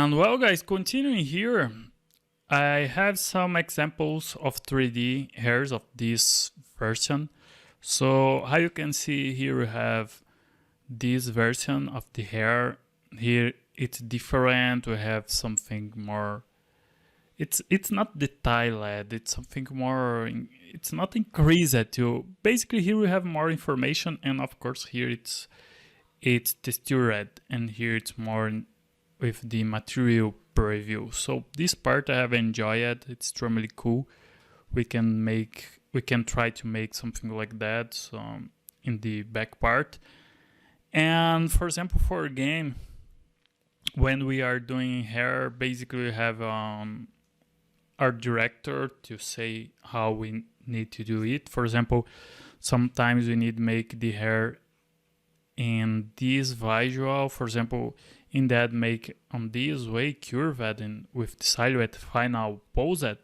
And well guys, continuing here, I have some examples of 3D hairs of this version. So how you can see here, we have this version of the hair. Here it's different, we have something more, it's not detailed, it's something more, it's not increased too. Basically here we have more information, and of course here it's textured, and here it's more with the material preview. So this part I have enjoyed, it's extremely cool. We can try to make something like that, so in the back part. And for example, for a game, when we are doing hair, basically we have our director to say how we need to do it. For example, sometimes we need to make the hair in this visual, for example, in that make on this way curved, and with the silhouette final posed,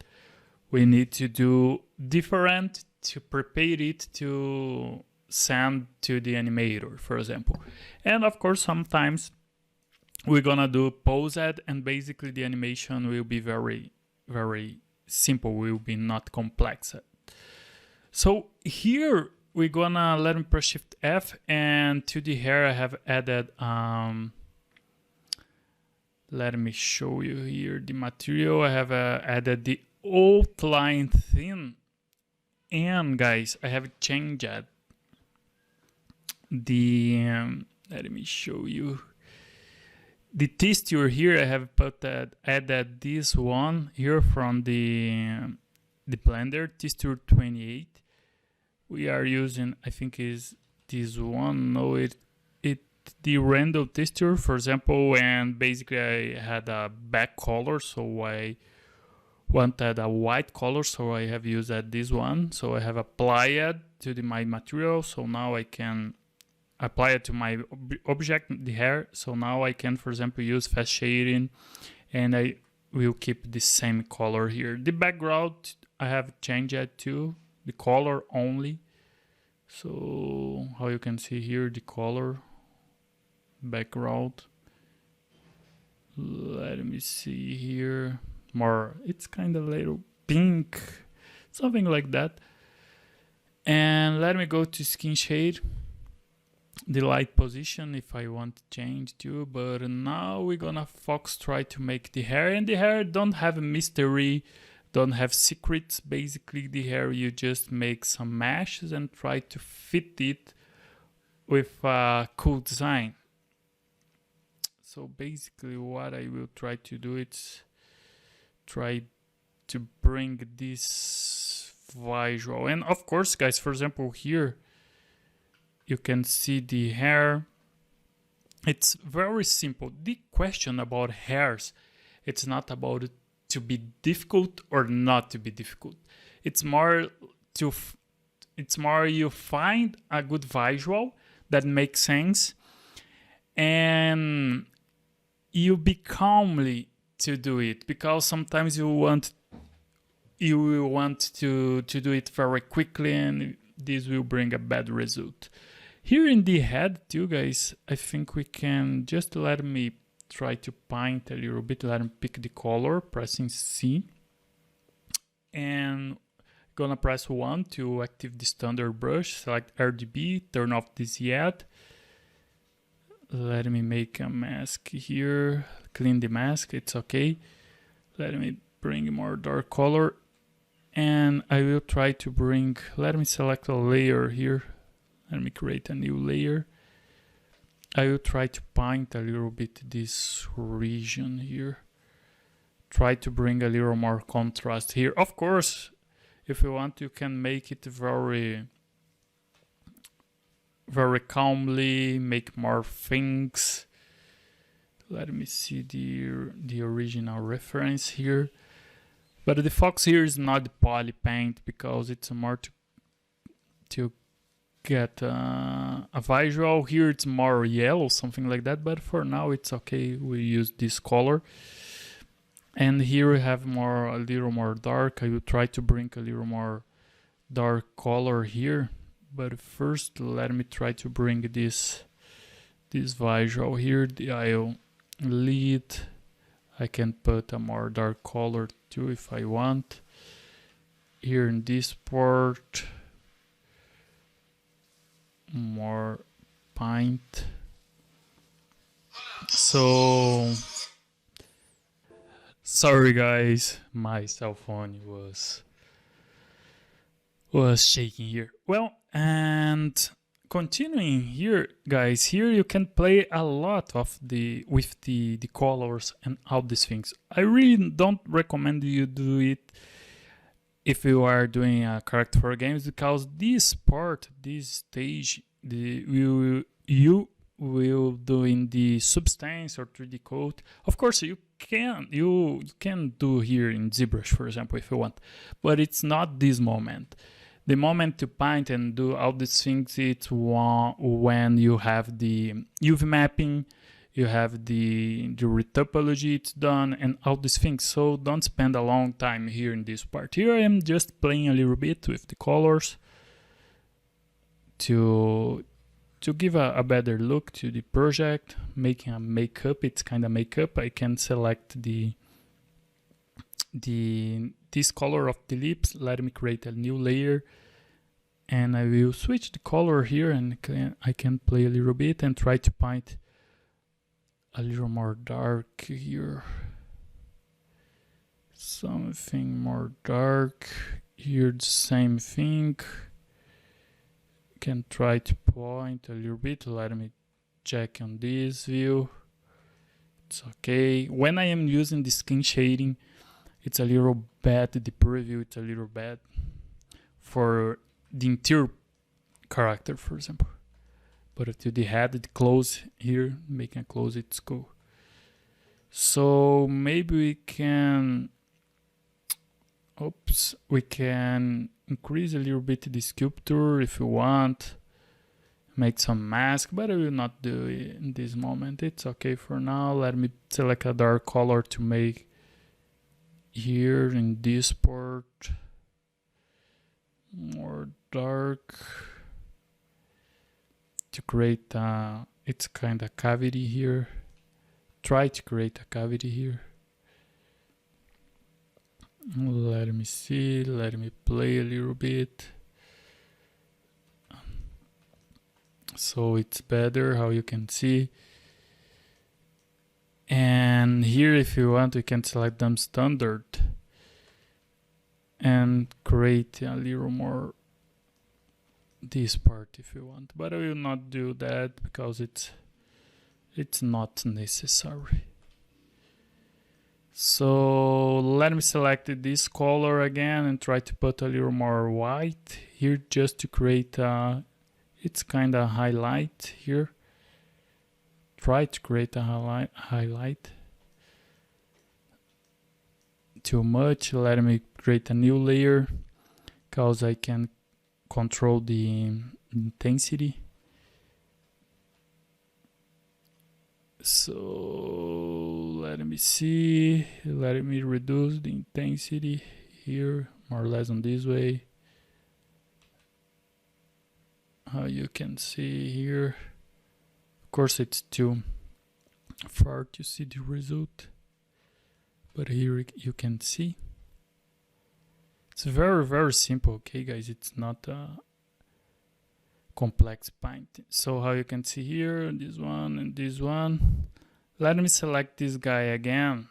we need to do different to prepare it to send to the animator, for example. And of course, sometimes we're gonna do posed, and basically the animation will be very, very simple, will be not complex. So here we're gonna let me press Shift F, and to the hair I have added, let me show you here the material. I have added the outline thin, and guys, I have changed the, let me show you. The texture here, I have added this one here from the Blender, texture 28. We are using, I think is this one, no, the random texture, for example, and basically I had a back color, so I wanted a white color, so I have used this one. So I have applied to my material, so now I can apply it to my object, the hair. So now I can, for example, use fast shading, and I will keep the same color here. The background I have changed it to the color only. So how you can see here, the color background, let me see here, more, it's kind of little pink, something like that. And let me go to skin shade, the light position if I want to change to. But now we're gonna try to make the hair, and the hair don't have a mystery, don't have secrets. Basically the hair, you just make some meshes and try to fit it with a cool design. So basically what I will try to do is try to bring this visual. And of course guys, for example here you can see the hair, it's very simple. The question about hairs, it's not about it to be difficult or not to be difficult. It's more you find a good visual that makes sense, and you be calmly to do it, because sometimes you will want to do it very quickly, and this will bring a bad result. Here in the head too guys, I think we can just let me try to paint a little bit. Let me pick the color, pressing C, and gonna press 1 to activate the standard brush, select RGB, turn off this yet. Let me make a mask here, clean the mask, it's okay. Let me bring more dark color, and I will try to bring, let me select a layer here. Let me create a new layer. I will try to paint a little bit this region here. Try to bring a little more contrast here. Of course, if you want, you can make it very, very calmly, make more things. Let me see the original reference here. But the focus here is not the poly paint, because it's more to get a visual. Here it's more yellow, something like that, but for now it's okay, we use this color. And here we have a little more dark. I will try to bring a little more dark color here, but first let me try to bring this visual here. I'll lead I can put a more dark color too if I want. Here in this part, more paint. So sorry guys, my cell phone was shaking here. Well, and continuing here, guys, here you can play a lot of with the colors and all these things. I really don't recommend you do it if you are doing a character for games, because this part, this stage, you will do in the Substance or 3D Coat. Of course, you can do here in ZBrush, for example, if you want, but it's not this moment. The moment to paint and do all these things, it's when you have the UV mapping, you have the retopology, it's done, and all these things. So don't spend a long time here in this part. Here I am just playing a little bit with the colors to give a better look to the project, making a makeup. It's kind of makeup. I can select this color of the lips. Let me create a new layer, and I will switch the color here, and I can play a little bit and try to paint a little more dark here. Something more dark here. The same thing. Can try to point a little bit. Let me check on this view. It's okay. When I am using the skin shading, it's a little bad. The preview, it's a little bad for the interior character, for example. But if the head, the close here, making a close, it's cool. So maybe we can, we can increase a little bit the sculpture if you want. Make some mask, but I will not do it in this moment. It's okay for now. Let me select a dark color to make here in this part more dark, to create it's kind of cavity here. Try to create a cavity here. Let me see, let me play a little bit. So it's better, how you can see. And here, if you want, we can select them standard and create a little more this part if you want, but I will not do that because it's not necessary. So let me select this color again and try to put a little more white here, just to create it's kind of highlight here. Try to create a highlight. Too much. Let me create a new layer because I can control the intensity. So let me see. Let me reduce the intensity here, more or less on this way. How you can see here. Of course, it's too far to see the result, but here you can see. It's very simple, okay guys, it's not a complex paint. So how you can see here, this one and this one. Let me select this guy again,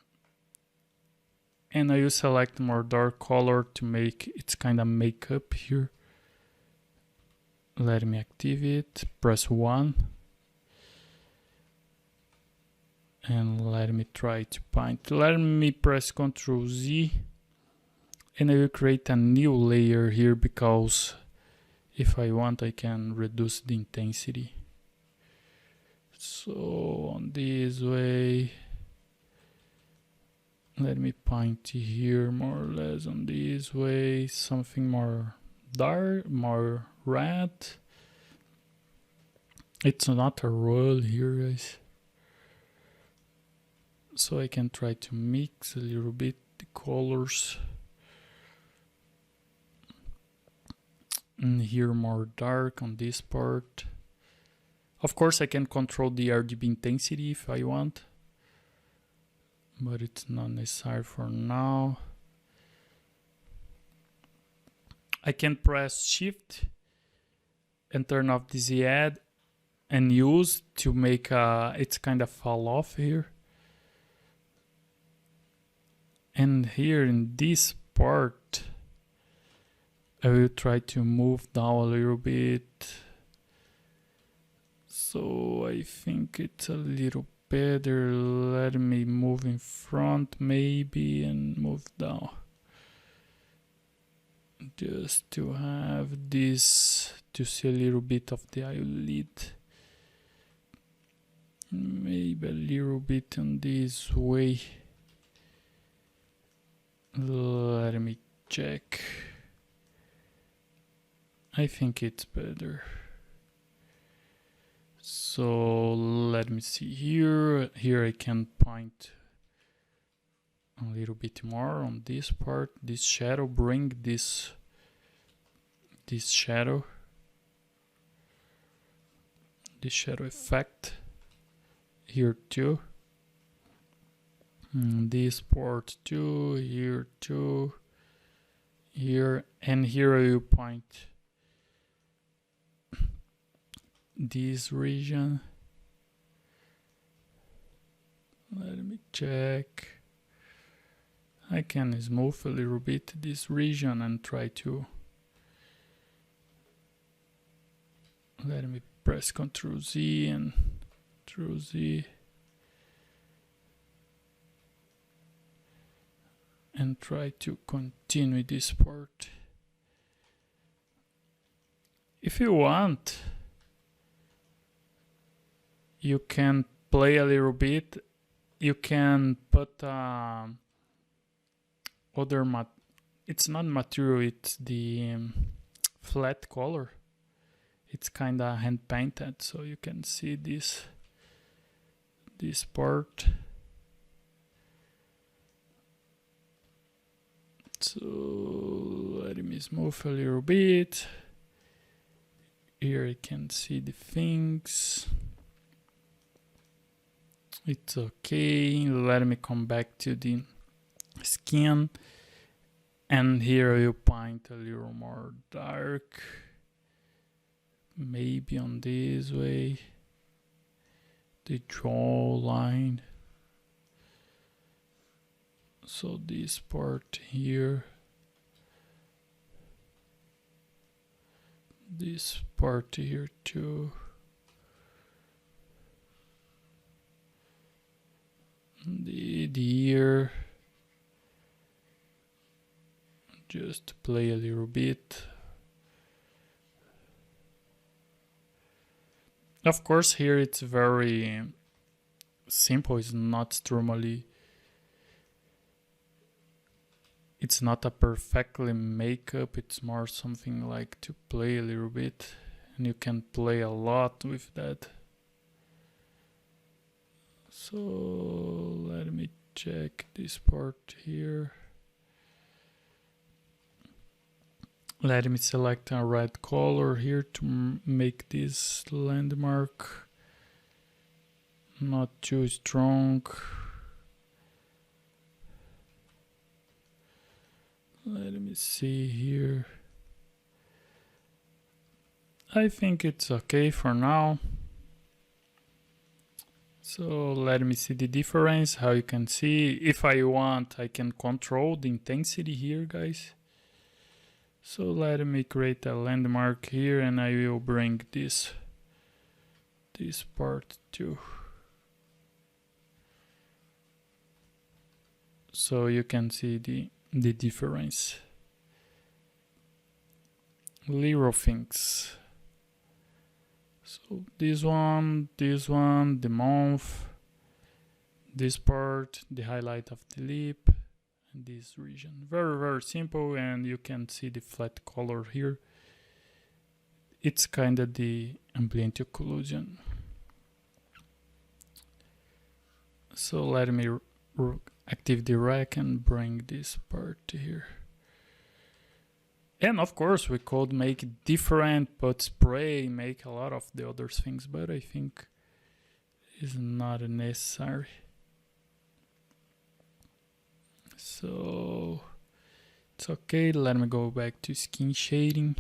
and I will select more dark color to make it's kind of makeup here. Let me activate, press 1, and let me try to paint. Let me press Ctrl Z, and I will create a new layer here, because if I want I can reduce the intensity. So on this way, let me paint here more or less on this way, something more dark, more red. It's not a roll here, guys. So I can try to mix a little bit the colors. And here more dark on this part. Of course I can control the RGB intensity if I want, but it's not necessary for now. I can press Shift and turn off this add and use to make it's kind of fall off here. And here in this part, I will try to move down a little bit. So I think it's a little better. Let me move in front maybe and move down. Just to have this, to see a little bit of the eyelid. Maybe a little bit on this way. Let me check. I think it's better. So let me see here. Here I can point a little bit more on this part. This shadow, bring this shadow. This shadow effect here too. This part too, here too, here, and here I will point this region. Let me check. I can smooth a little bit this region and try to. Let me press Ctrl Z and Ctrl Z. And try to continue this part. If you want, you can play a little bit. You can put other it's not material, it's the flat color. It's kind of hand painted, so you can see this part. So let me smooth a little bit. Here I can see the things. It's okay. Let me come back to the skin. And here I will paint a little more dark. Maybe on this way. The jaw line. So this part here. This part here too. The ear. Just play a little bit. Of course, here it's very simple. It's not extremely. It's not a perfectly makeup. It's more something like to play a little bit, and you can play a lot with that. So let me check this part here. Let me select a red color here to make this landmark not too strong. Let me see here. I think it's okay for now. So let me see the difference. How you can see, if I want, I can control the intensity here, guys. So let me create a landmark here, and I will bring this part too. So you can see the difference. Little things. So this one, the mouth, this part, the highlight of the lip, and this region. Very, very simple, and you can see the flat color here. It's kind of the ambient occlusion. So let me activate the rack and bring this part here. And of course we could make it different, put spray, make a lot of the other things, but I think it's not necessary. So it's okay. Let me go back to skin shading.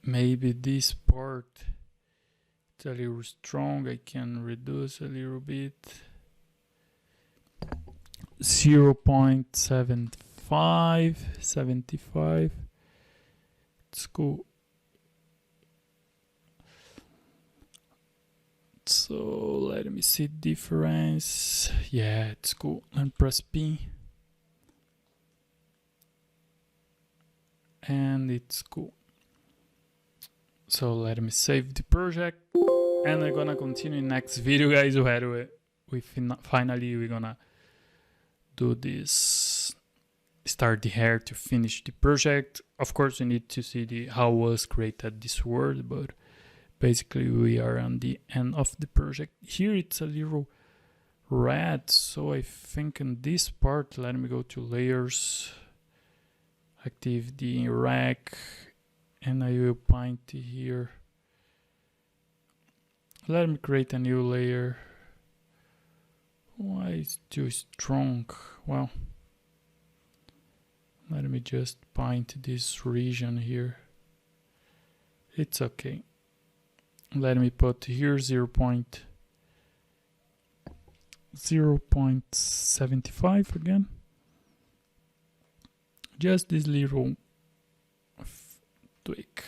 Maybe this part is a little strong. I can reduce a little bit. 0.75. It's cool. So let me see difference. Yeah, it's cool. And press P. And it's cool. So let me save the project. And I'm gonna continue in next video, guys, where finally we're gonna do this, start the hair to finish the project. Of course, we need to see how was created this world, but basically we are on the end of the project. Here it's a little red, so I think in this part, let me go to layers, active the rack, and I will paint here. Let me create a new layer. Why is it too strong? Well, let me just paint this region here. It's okay. Let me put here 0.75 again. Just this little tweak.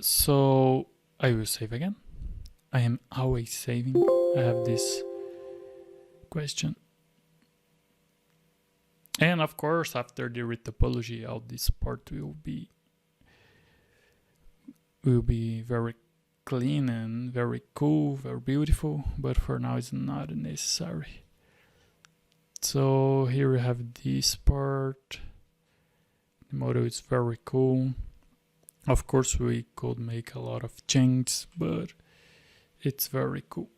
So I will save again. I am always saving. I have this question. And of course, after the retopology, all this part will be very clean and very cool, very beautiful, but for now it's not necessary. So here we have this part. The model is very cool. Of course, we could make a lot of changes, but it's very cool.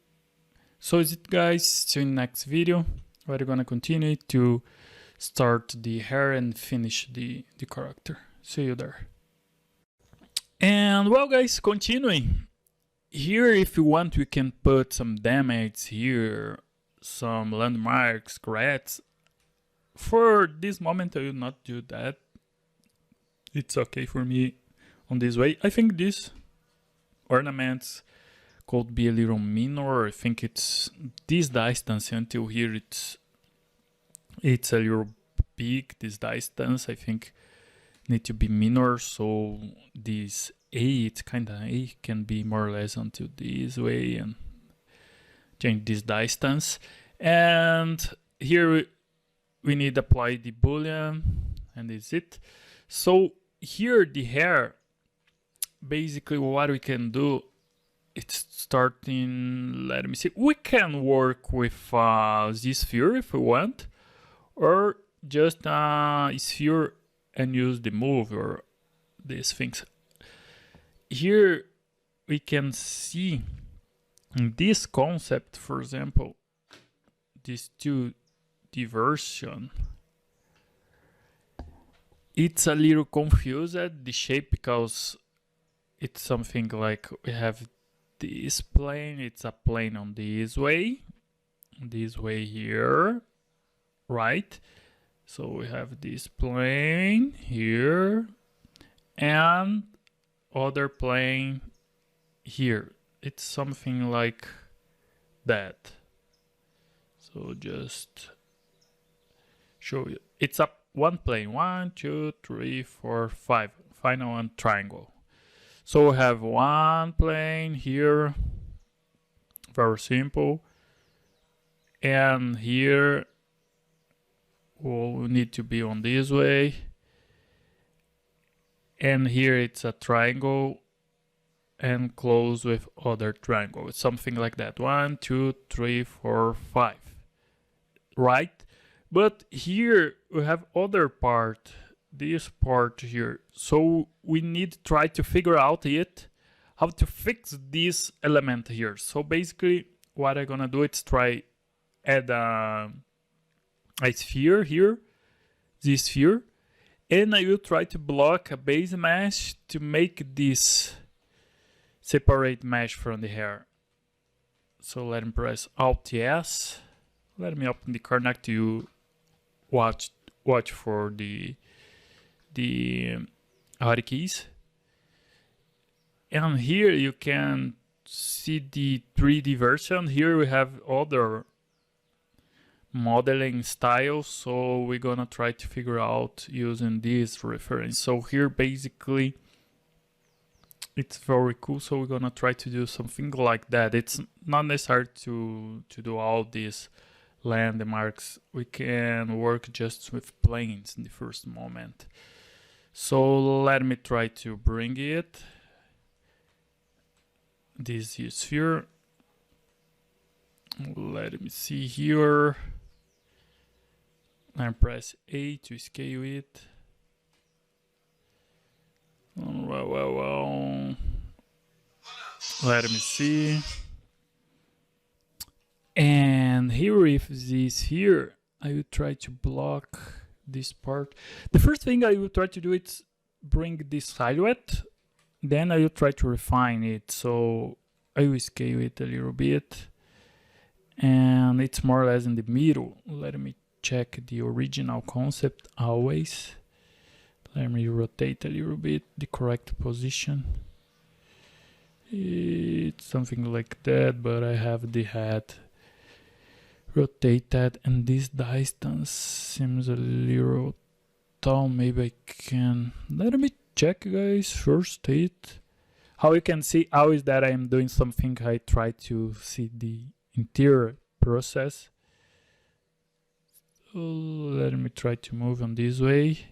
So is it, guys. See you in the next video. We're gonna continue to start the hair and finish the character. See you there. And well, guys, continuing. Here, if you want, we can put some damage here, some landmarks, scratches. For this moment, I will not do that. It's okay for me on this way. I think these ornaments could be a little minor. I think it's this distance until here it's a little big, this distance. I think need to be minor, so this A, it's kinda A, can be more or less until this way and change this distance. And here we need to apply the boolean, and that's it. So here the hair, basically what we can do, it's starting, let me see, we can work with this sphere if we want, or just a sphere and use the move or these things. Here we can see in this concept, for example, this 2D version, it's a little confused, the shape, because it's something like we have this plane, it's a plane on this way here, right? So we have this plane here and other plane here. It's something like that. So just show you. It's up one plane, 1, 2, 3, 4, 5. Final one, triangle. So we have one plane here, very simple, and here will need to be on this way, and here it's a triangle and close with other triangle. It's something like that, 1, 2, 3, 4, 5, right? But here we have other part, this part here, so we need to try to figure out how to fix this element here. So basically what I'm gonna do is try add a sphere here, this sphere, and I will try to block a base mesh to make this separate mesh from the hair. So let me press Alt S. Let me open the card to watch for the hotkeys. And here you can see the 3D version. Here we have other modeling styles, so we're gonna try to figure out using this reference. So here basically it's very cool, so we're gonna try to do something like that. It's not necessary to do all these landmarks. We can work just with planes in the first moment. So let me try to bring it. This is sphere. Let me see here. And press A to scale it. Well. Let me see. And here with this here, I will try to block this part. The first thing I will try to do is bring this silhouette. Then I will try to refine it. So I will scale it a little bit. And it's more or less in the middle. Let me check the original concept always. Let me rotate a little bit the correct position. It's something like that, but I have the head rotated, and this distance seems a little tall. Maybe I can. Let me check, guys. First it. How you can see how is that I am doing something. I try to see the interior process. So let me try to move on this way.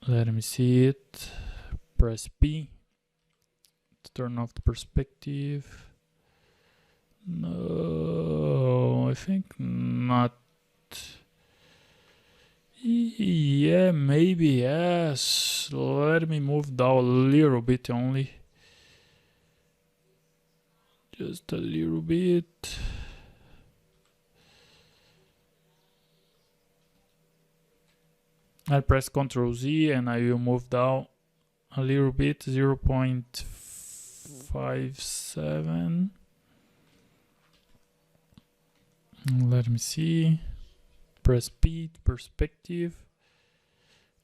Let me see it. Press P to turn off the perspective. No, I think not. Yeah, maybe yes. Let me move down a little bit only. Just a little bit. I press Ctrl Z and I will move down a little bit, 0.57. Let me see. Press P, perspective.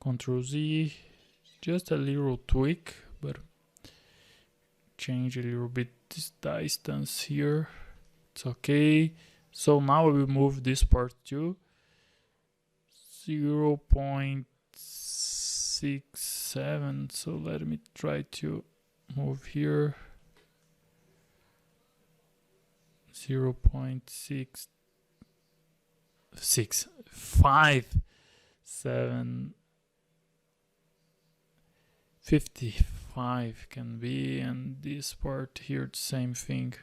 Ctrl Z. Just a little tweak, but change a little bit this distance here. It's okay. So now we will move this part to 0.67. So let me try to move here. 0.657. 55 can be, and this part here the same thing.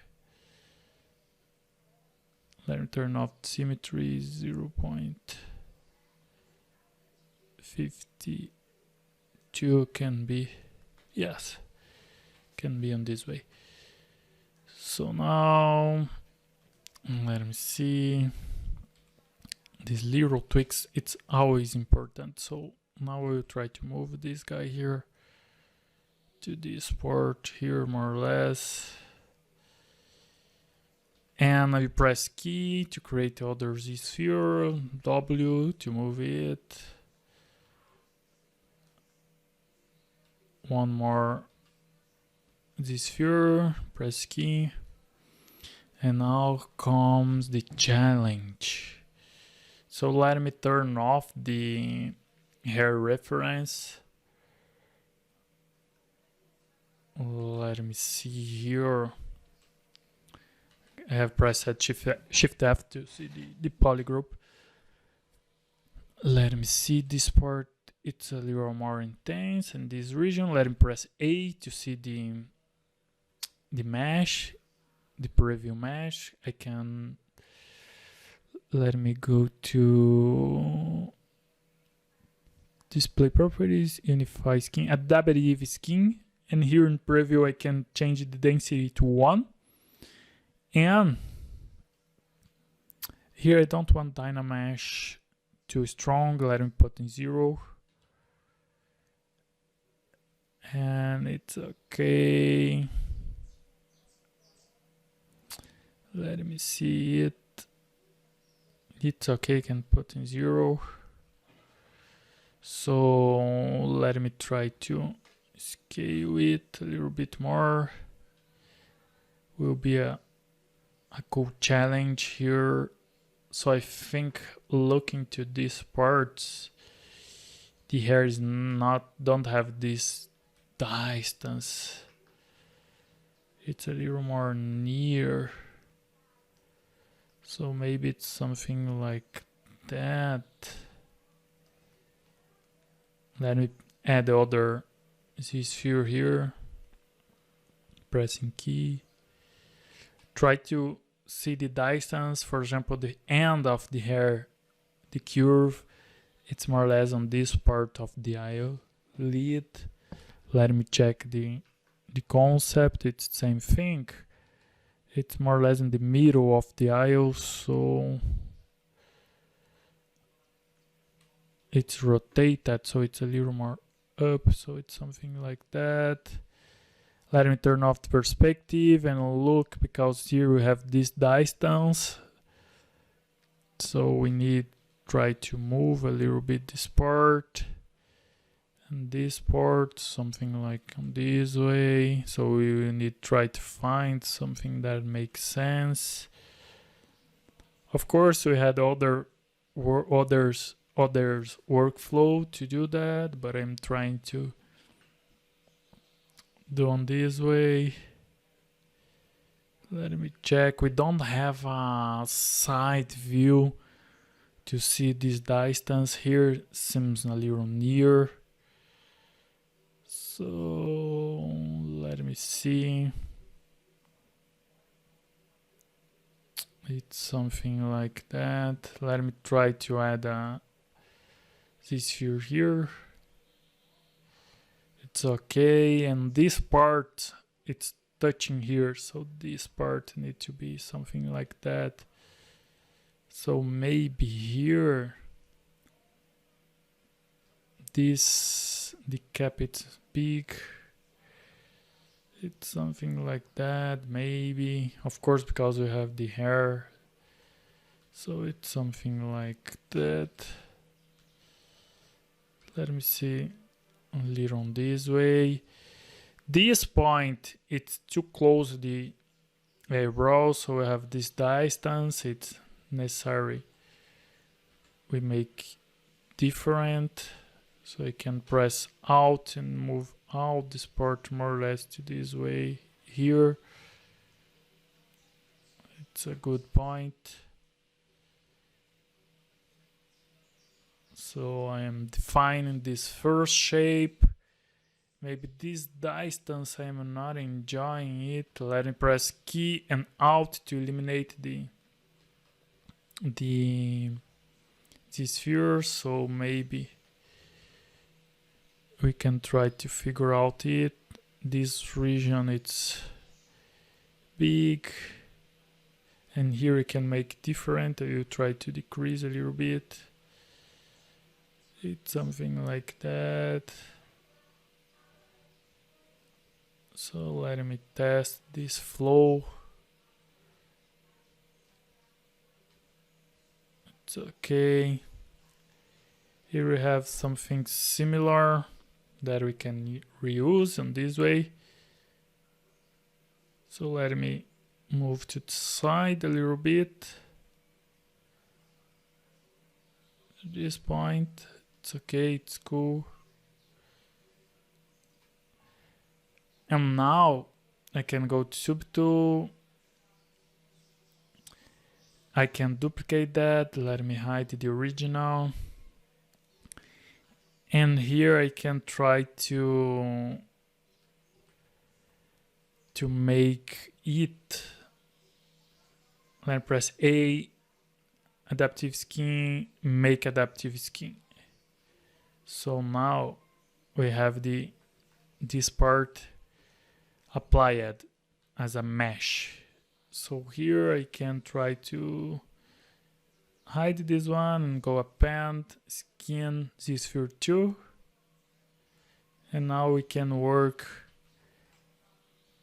Let me turn off symmetry. 0.52 can be, yes, can be on this way. So now let me see. These little tweaks, it's always important. So now we'll try to move this guy here to this part here, more or less. And I press key to create other Z sphere, W to move it. One more Z sphere, press key. And now comes the challenge. So let me turn off the hair reference. Let me see here. I have pressed Shift F to see the poly group. Let me see this part. It's a little more intense in this region. Let me press A to see the mesh, the preview mesh. I can. Let me go to display properties, unify skin, adaptive skin, and here in preview I can change the density to 1. And here I don't want Dynamesh too strong. Let me put in 0. And it's okay. Let me see it. It's okay, can put in 0. So let me try to scale it a little bit more. Will be a cool challenge here. So I think looking to these parts, the hair is don't have this distance. It's a little more near. So maybe it's something like that. Let me add the other Z-sphere here. Pressing key. Try to see the distance. For example, the end of the hair, the curve, it's more or less on this part of the eyelid. Let me check the concept. It's the same thing. It's more or less in the middle of the eye, so it's rotated, so it's a little more up, so it's something like that. Let me turn off the perspective and look, because here we have this distance. So we need try to move a little bit this part and this part, something like this way. So we will need try to find something that makes sense. Of course, we had others workflow to do that, but I'm trying to do on this way. Let me check. We don't have a side view to see this distance here. Seems a little near. So let me see. It's something like that. Let me try to add this sphere here. It's okay, and this part, it's touching here, so this part need to be something like that. So maybe here, the cap it's big. It's something like that, maybe. Of course, because we have the hair, so it's something like that. Let me see. A little on this way. This point, it's too close to the eyebrow, so we have this distance. It's necessary we make different, so I can press Alt and move out this part more or less to this way here. It's a good point. So I am defining this first shape. Maybe this distance I am not enjoying it. Let me press key and Alt to eliminate the sphere. So maybe we can try to figure out it. This region it's big, and here we can make different. I will try to decrease a little bit. It's something like that. So let me test this flow. It's okay. Here we have something similar that we can reuse in this way. So let me move to the side a little bit. At this point, it's okay, it's cool. And now I can go to Subtool. I can duplicate that. Let me hide the original. And here I can try to make it. Let me press A, adaptive skin, make adaptive skin. So now we have this part applied as a mesh. So here I can try to hide this one and go append, skin, Z-sphere 2. And now we can work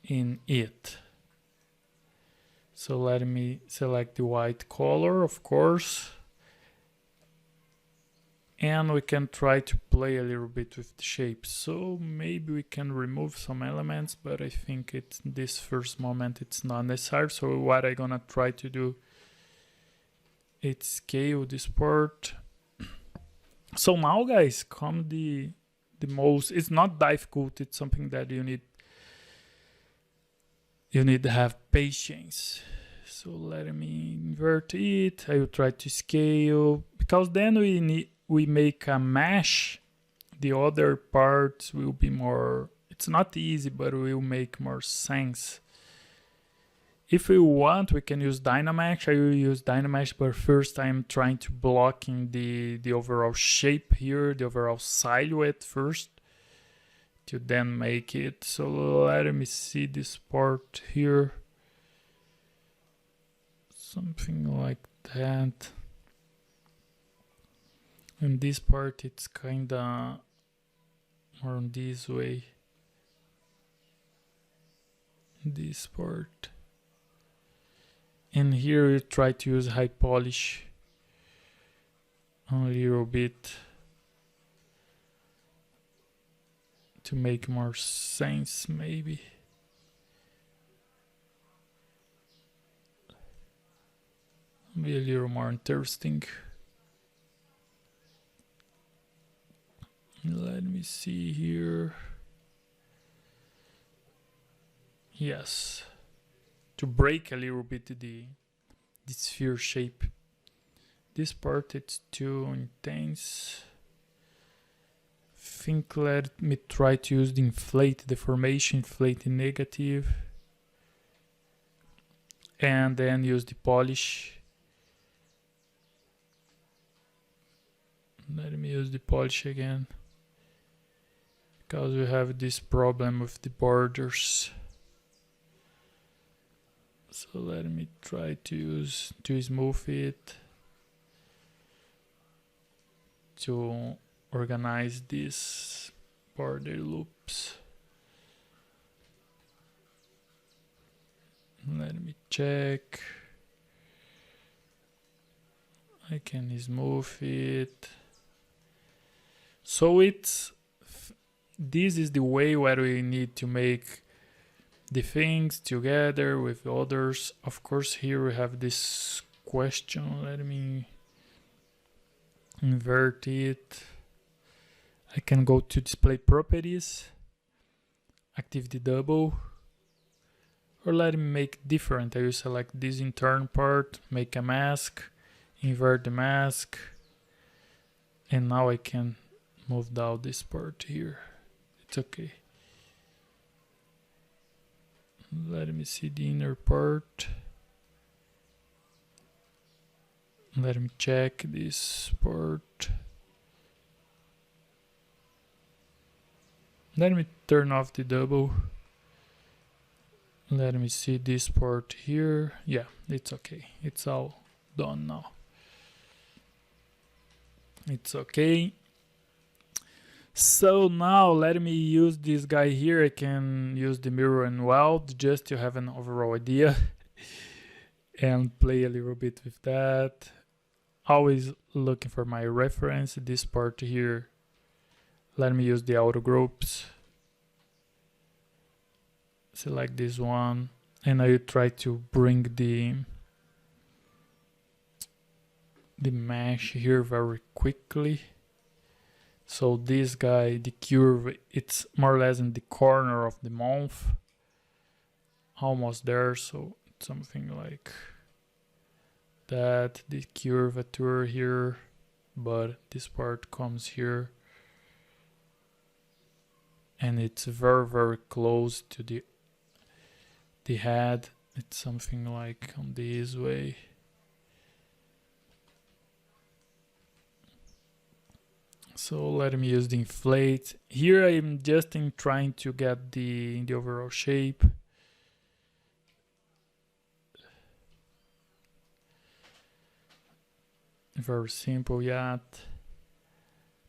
in it. So let me select the white color, of course. And we can try to play a little bit with the shapes. So maybe we can remove some elements, but I think it's this first moment it's not necessary. So what I'm gonna try to do is scale this part. So now guys, come the most, it's not difficult, it's something that you need to have patience. So let me invert it. I will try to scale, because then we make a mesh. The other parts will be more, it's not easy, but will make more sense. If we want, we can use Dynamesh. I will use Dynamesh, but first I'm trying to block in the overall shape here, the overall silhouette first, to then make it. So let me see this part here. Something like that. And this part, it's kinda more on this way. This part. And here we try to use high polish a little bit to make more sense, maybe. Be a little more interesting. Let me see here. Yes. To break a little bit the sphere shape. This part, it's too intense. Think let me try to use the inflate deformation, inflate negative. And then use the polish. Let me use the polish again, because we have this problem with the borders. So let me try to smooth it, to organize these border loops. Let me check. I can smooth it. So this is the way where we need to make the things together with others. Of course, here we have this question. Let me invert it. I can go to display properties, activity double, or let me make different. I will select this intern part, make a mask, invert the mask, and now I can move down this part here. It's okay. Let me see the inner part. Let me check this part. Let me turn off the double. Let me see this part here. Yeah, it's okay. It's all done now. It's okay. So now let me use this guy here. I can use the mirror and weld just to have an overall idea and play a little bit with that. Always looking for my reference. This part here, let me use the auto groups. Select this one, and I will try to bring the mesh here very quickly. So this guy, the curve, it's more or less in the corner of the mouth, almost there. So something like that, the curvature here, but this part comes here, and it's very, very close to the head. It's something like on this way. So let me use the inflate. Here I'm just trying to get the overall shape. Very simple yet,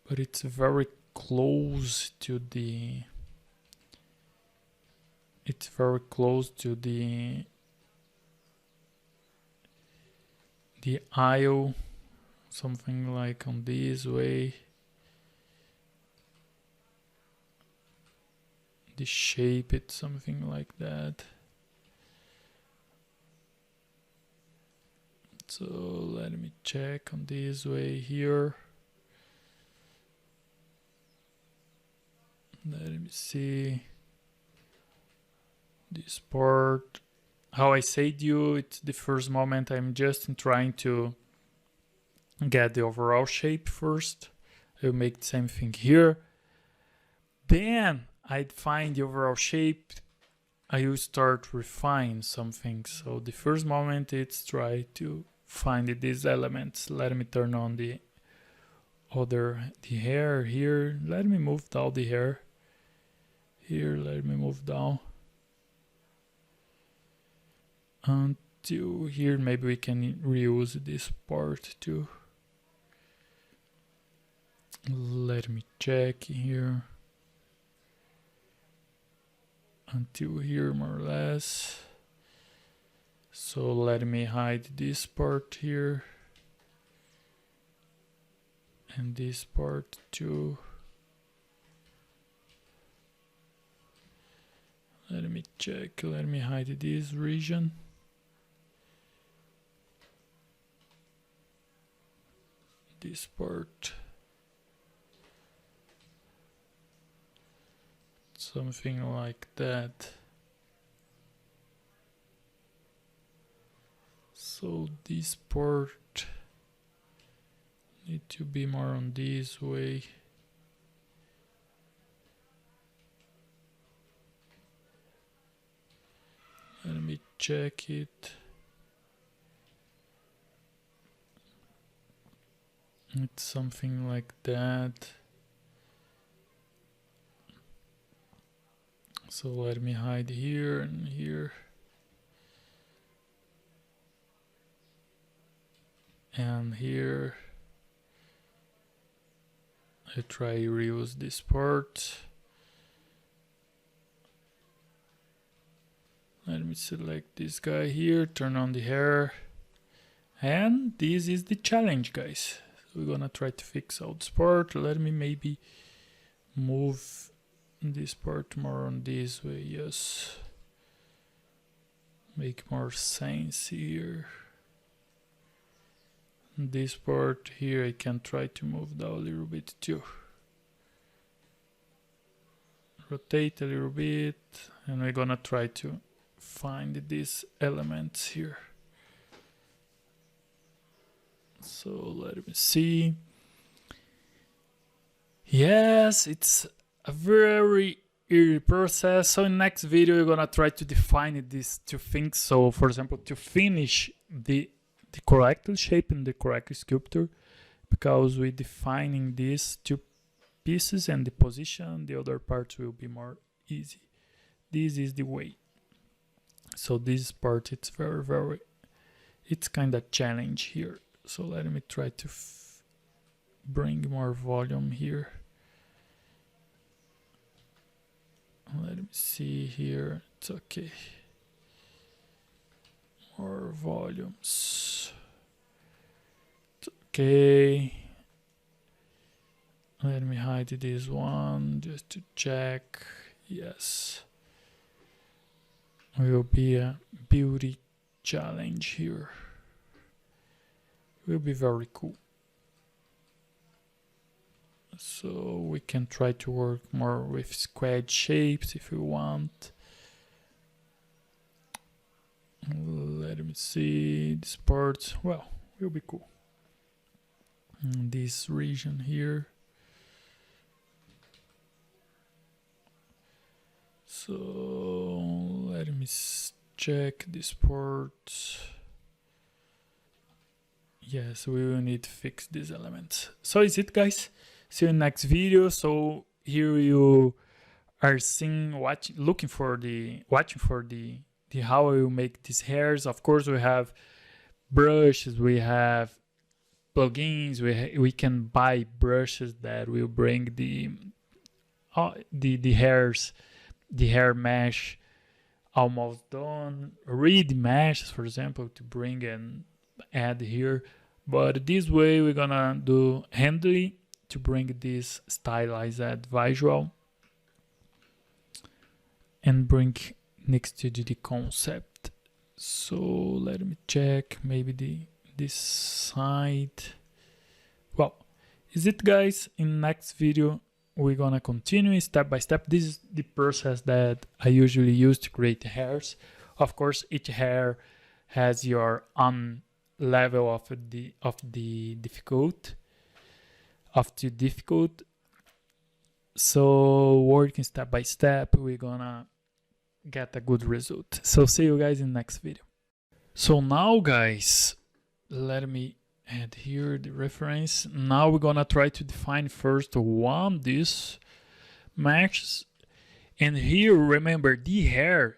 but it's very close to the the aisle, something like on this way. The shape, it's something like that. So let me check on this way here. Let me see this part. How I said you, it's the first moment I'm just trying to get the overall shape first. I'll make the same thing here. Then I'd find the overall shape. I will start refine something. So the first moment it's try to find these elements. Let me turn on the hair here. Let me move down the hair. Here, let me move down until here. Maybe we can reuse this part too. Let me check here until here, more or less. So let me hide this part here and this part too. Let me check, let me hide this region. This part. Something like that. So this part need to be more on this way. Let me check it. It's something like that. So let me hide here and here. And here. I try to reuse this part. Let me select this guy here, turn on the hair. And this is the challenge, guys. We're gonna try to fix out this part. Let me maybe move this part more on this way, yes. Make more sense here. This part here I can try to move down a little bit too. Rotate a little bit, and we're gonna try to find these elements here. So let me see. Yes, it's a very early process. So in next video we're gonna try to define these two things. So for example, to finish the correct shape and the correct sculpture, because we're defining these two pieces and the position, the other parts will be more easy. This is the way. So this part, it's very, it's kind of challenge here. So let me try to bring more volume here. Let me see here, it's okay. More volumes. It's okay. Let me hide this one just to check. Yes. Will be a beauty challenge here. Will be very cool. So we can try to work more with square shapes if you want. Let me see this part. Well, will be cool. In this region here. So let me check this part. Yes, we will need to fix these elements. So is it, guys. See you in next video. So here you are seeing, watching for the how I will make these hairs. Of course, we have brushes, we have plugins, we can buy brushes that will bring the hairs, the hair mesh almost done. Reed meshes, for example, to bring in add here, but this way we're gonna do handily to bring this stylized visual and bring next to the concept. So let me check maybe this side. Well, is it guys? In next video we're gonna continue step by step. This is the process that I usually use to create hairs. Of course, each hair has your own level of the difficult. So working step by step, we're gonna get a good result. So see you guys in the next video. So now guys, let me add here the reference. Now we're gonna try to define first one these meshes, and here remember the hair,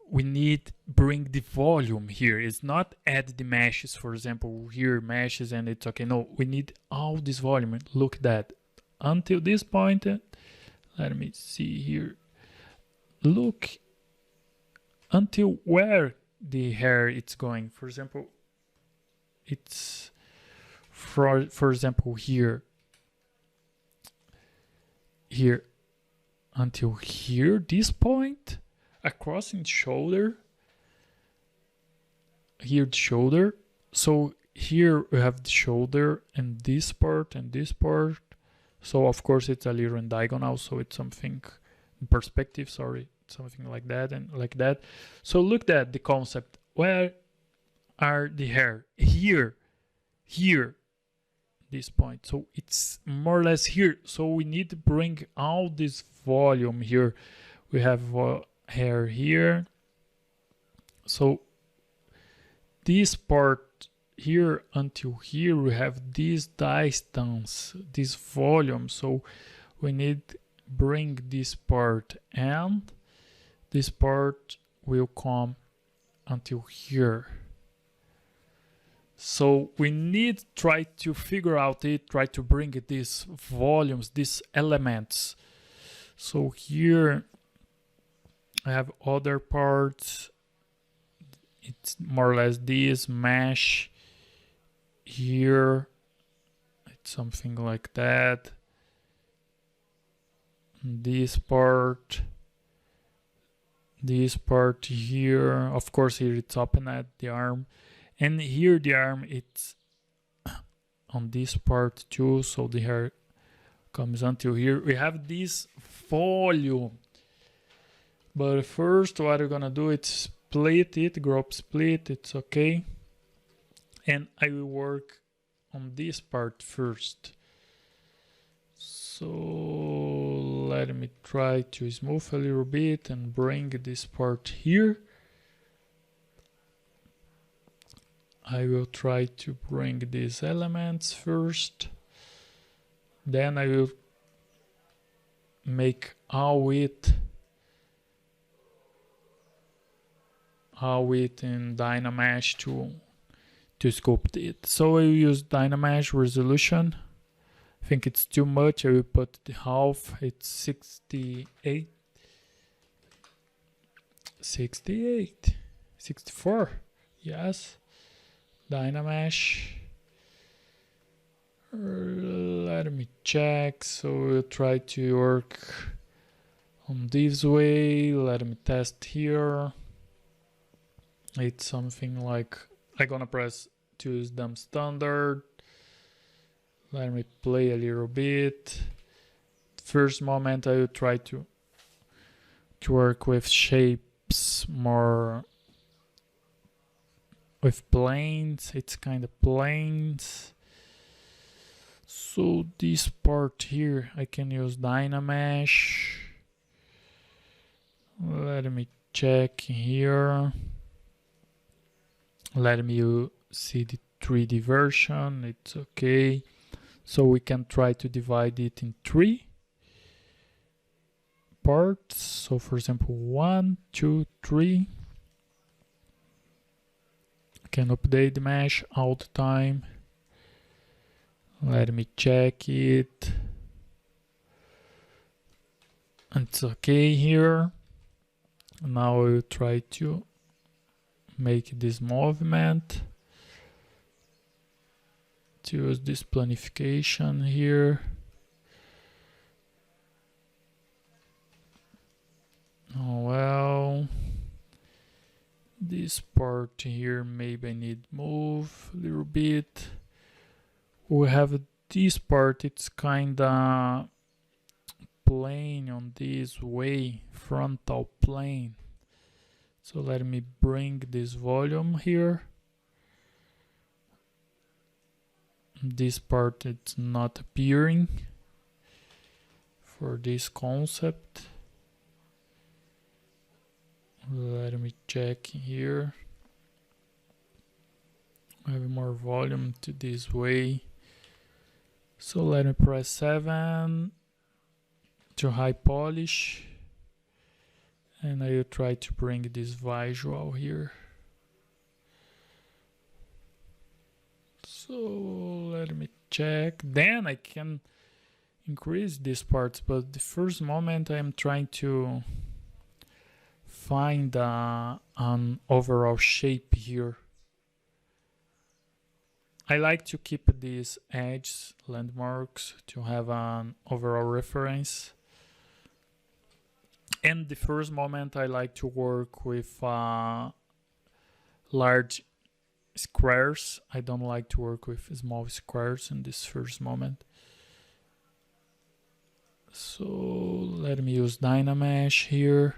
we need bring the volume here. It's not add the meshes, for example, here meshes and it's okay. No, we need all this volume. Look at that until this point. Let me see here. Look until where the hair it's going. For example, it's for example here until here, this point across in shoulder, here the shoulder. So here we have the shoulder and this part and this part. So of course it's a little in diagonal, so it's something in perspective, sorry, something like that and like that. So look at the concept. Where are the hair? Here, this point. So it's more or less here. So we need to bring all this volume here. We have hair here. So this part here until here, we have this distance, this volume. So we need bring this part, and this part will come until here. So we need try to figure out it, try to bring these volumes, these elements. So here I have other parts. It's more or less this mesh here. It's something like that. This part here, of course here it's open at the arm, and here the arm it's on this part too, so the hair comes until here. We have this volume, but first what we're gonna do is split it, group split, it's okay, and I will work on this part first. So let me try to smooth a little bit and bring this part here. I will try to bring these elements first. Then I will make all it in Dynamesh to sculpt it. So I will use Dynamesh resolution. I think it's too much. I will put the half. It's 68, 64. Yes. Dynamesh. Let me check. So we'll try to work on this way. Let me test here. It's something like I'm gonna press choose them standard. Let me play a little bit. First moment I will try to work with shapes more with planes. It's kind of planes. So this part here I can use Dynamesh. Let me check here. Let me see the 3D version. It's okay. So we can try to divide it in 3 parts. So for example, 1, 2, 3. I can update the mesh all the time. Let me check it. It's okay here. Now I will try to make this movement, to use this planification here. Oh well, this part here maybe I need move a little bit. We have this part, it's kinda plane on this way, frontal plane. So let me bring this volume here. This part it's not appearing for this concept. Let me check here. I have more volume to this way. So let me press 7 to high polish. And I will try to bring this visual here. So let me check. Then I can increase these parts, but the first moment I'm trying to find an overall shape here. I like to keep these edges, landmarks, to have an overall reference. And the first moment I like to work with large squares. I don't like to work with small squares in this first moment. So let me use Dynamesh here.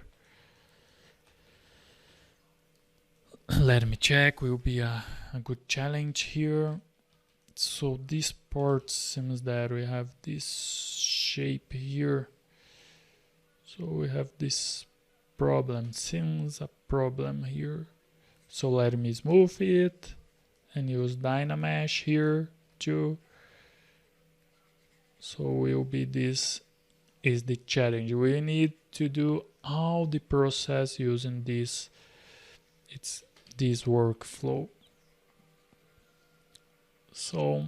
Let me check, will be a good challenge here. So this part seems that we have this shape here. So we have this problem, seems a problem here. So let me smooth it and use Dynamesh here too. So will be this is the challenge. We need to do all the process using this. It's this workflow. So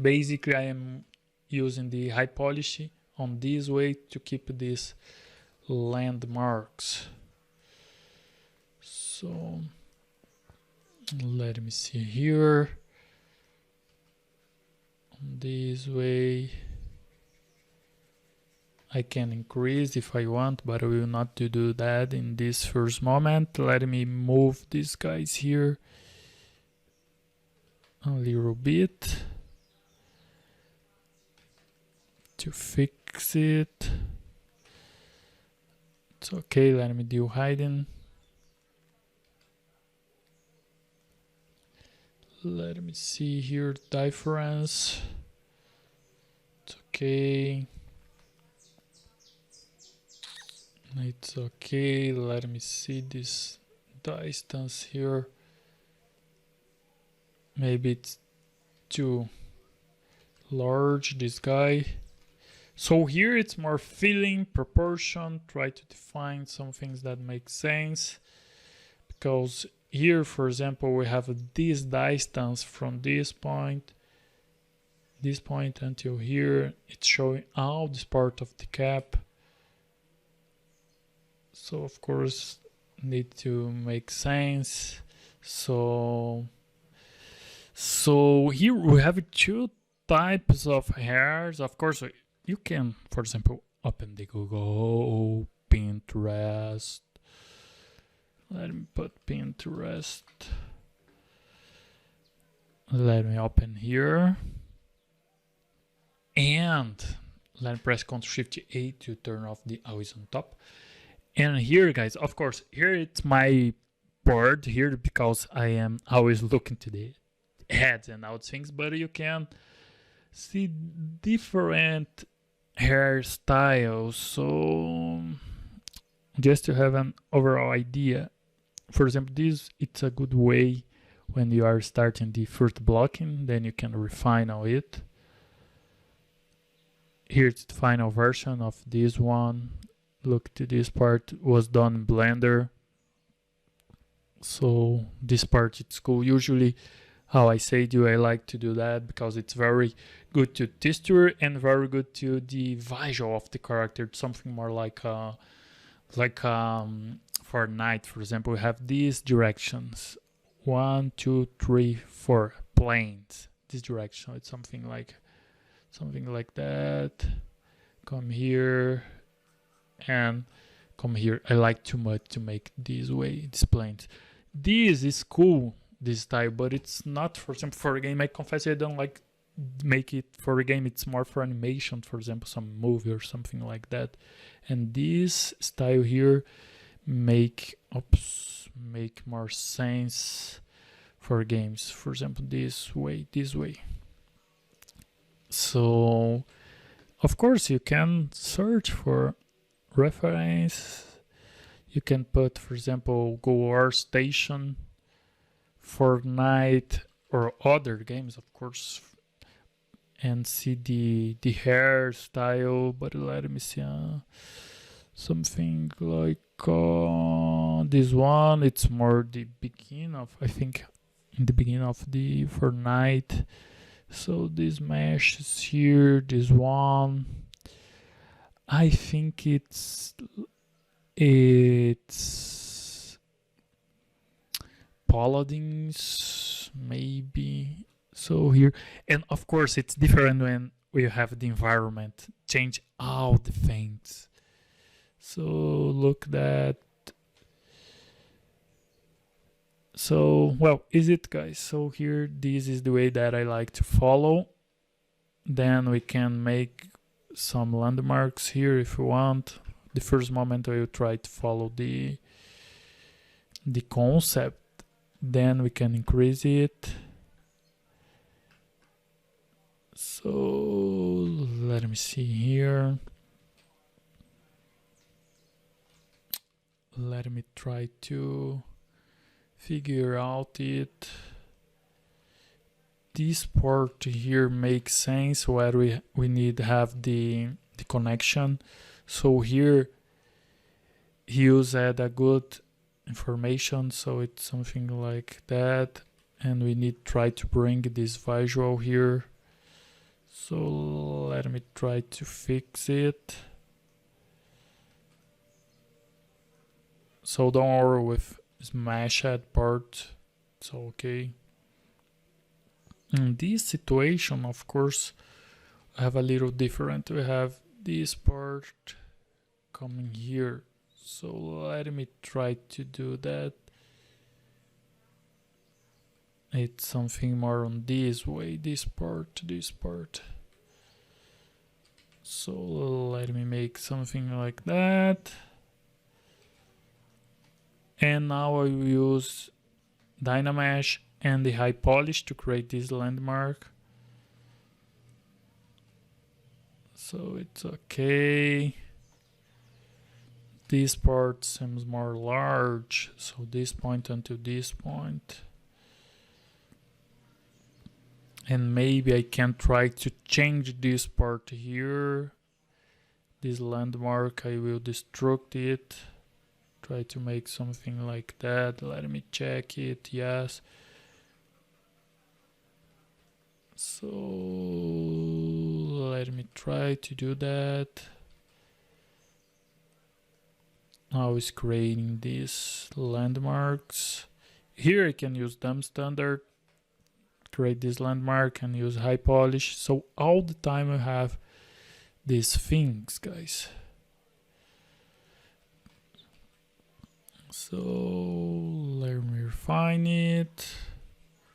basically I am using the high polish on this way to keep these landmarks. So let me see here. This way I can increase if I want, but I will not do that in this first moment. Let me move these guys here a little bit to fix it. It's okay, let me do hiding. Let me see here difference. It's okay. It's okay. Let me see this distance here. Maybe it's too large, this guy. So here it's more feeling, proportion, try to define some things that make sense. Because here, for example, we have this distance from this point until here. It's showing all this part of the cap. So of course, need to make sense. So here we have two types of hairs. Of course, you can, for example, open the Google, Pinterest. Let me put Pinterest. Let me open here. And let me press Ctrl-Shift-A to turn off the always on top. And here, guys, of course, here it's my board here because I am always looking to the heads and out things, but you can see different hairstyles. So just to have an overall idea, for example, this it's a good way when you are starting the first blocking, then you can refine on it. Here's the final version of this one. Look to this part, was done in Blender. So this part it's cool. Usually how I say to you, I like to do that because it's very good to texture and very good to the visual of the character. It's something more like for night, for example, we have these directions: 1, 2, 3, 4 planes. This direction, it's something like that. Come here and come here. I like too much to make this way, these planes. This is cool, this style, but it's not, for example, for a game. I confess I don't like make it for a game. It's more for animation, for example, some movie or something like that. And this style here make more sense for games, for example, this way. So of course you can search for reference. You can put, for example, Go War Station, Fortnite, or other games, of course, and see the hairstyle. But let me see, something like this one. It's more the beginning of, I think, in the beginning of the Fortnite. So this mesh is here. This one, I think it's Paladins, maybe. So here, and of course it's different when we have the environment change all the things. So look that. So, well, is it, guys? So here, this is the way that I like to follow. Then we can make some landmarks here if you want. The first moment I will try to follow the concept. Then we can increase it. So let me see here. Let me try to figure out it. This part here makes sense where we need to have the connection. So here he used a good information, so it's something like that, and we need to try to bring this visual here. So let me try to fix it. So don't worry with smashed part, it's okay. In this situation, of course, I have a little different. We have this part coming here. So let me try to do that. It's something more on this way, this part. So let me make something like that. And now I will use Dynamesh and the high polish to create this landmark. So it's okay. This part seems more large, so this point until this point. And maybe I can try to change this part here. This landmark, I will destruct it. Try to make something like that. Let me check it. Yes. So let me try to do that. Now it's creating these landmarks. Here I can use dump standard, create this landmark, and use high polish. So all the time I have these things, guys. So let me refine it,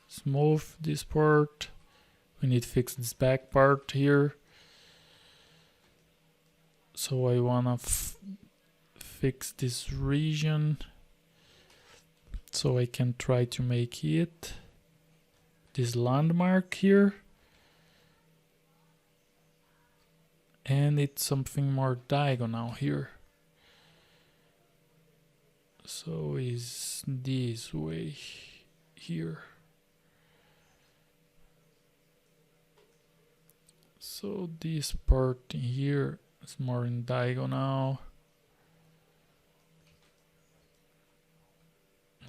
smooth this part. We need to fix this back part here. So I wanna fix this region so I can try to make it this landmark here. And it's something more diagonal here. So is this way here. So this part here is more in diagonal.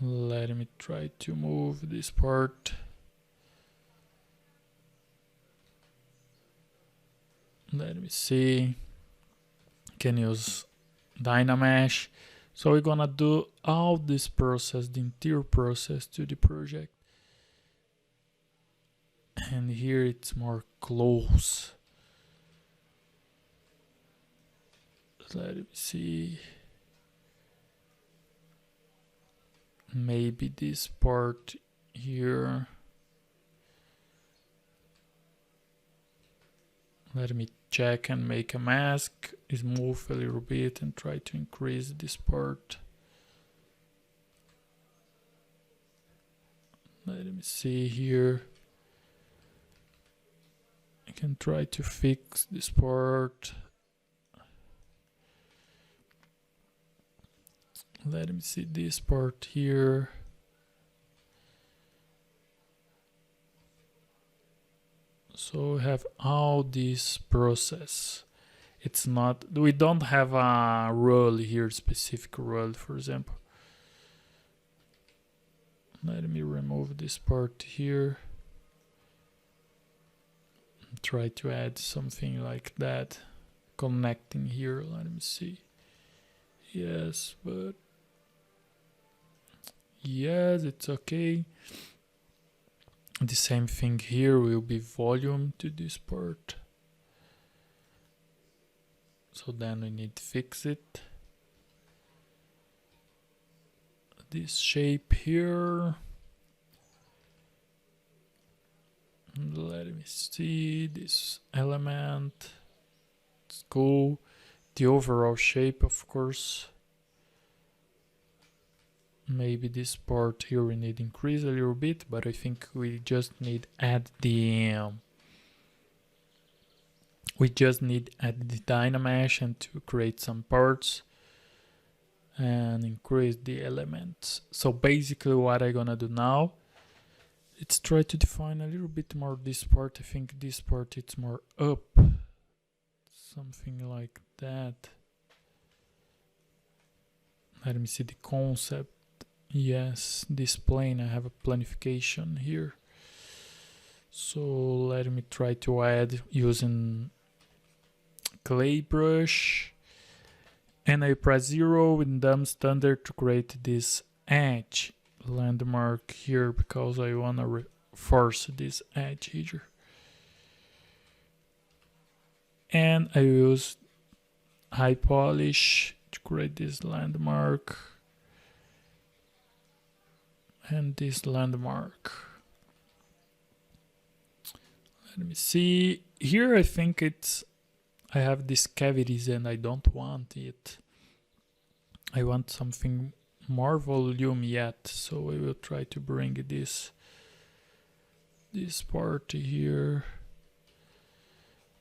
Let me try to move this part. Let me see. Can use Dynamesh So we're gonna do all this process, the entire process to the project. And here it's more close. Let me see. Maybe this part here. Let me check and make a mask. Move a little bit and try to increase this part. Let me see here. I can try to fix this part. Let me see this part here. So we have all this process. It's not, we don't have a role here, specific role, for example. Let me remove this part here. Try to add something like that. Connecting here, let me see. Yes, but yes, it's okay. The same thing here will be volume to this part. So then we need to fix it. This shape here. Let me see this element. It's cool. The overall shape, of course. Maybe this part here we need increase a little bit, but I think we just need add the Dynamesh and to create some parts and increase the elements. So basically what I'm gonna do now, let's try to define a little bit more this part. I think this part it's more up, something like that. Let me see the concept. Yes, this plane, I have a planification here. So let me try to add using clay brush, and I press 0 in dumb standard to create this edge landmark here because I want to reinforce this edge here. And I use high polish to create this landmark and this landmark. Let me see here. I think I have these cavities and I don't want it. I want something more volume yet, so I will try to bring this part here.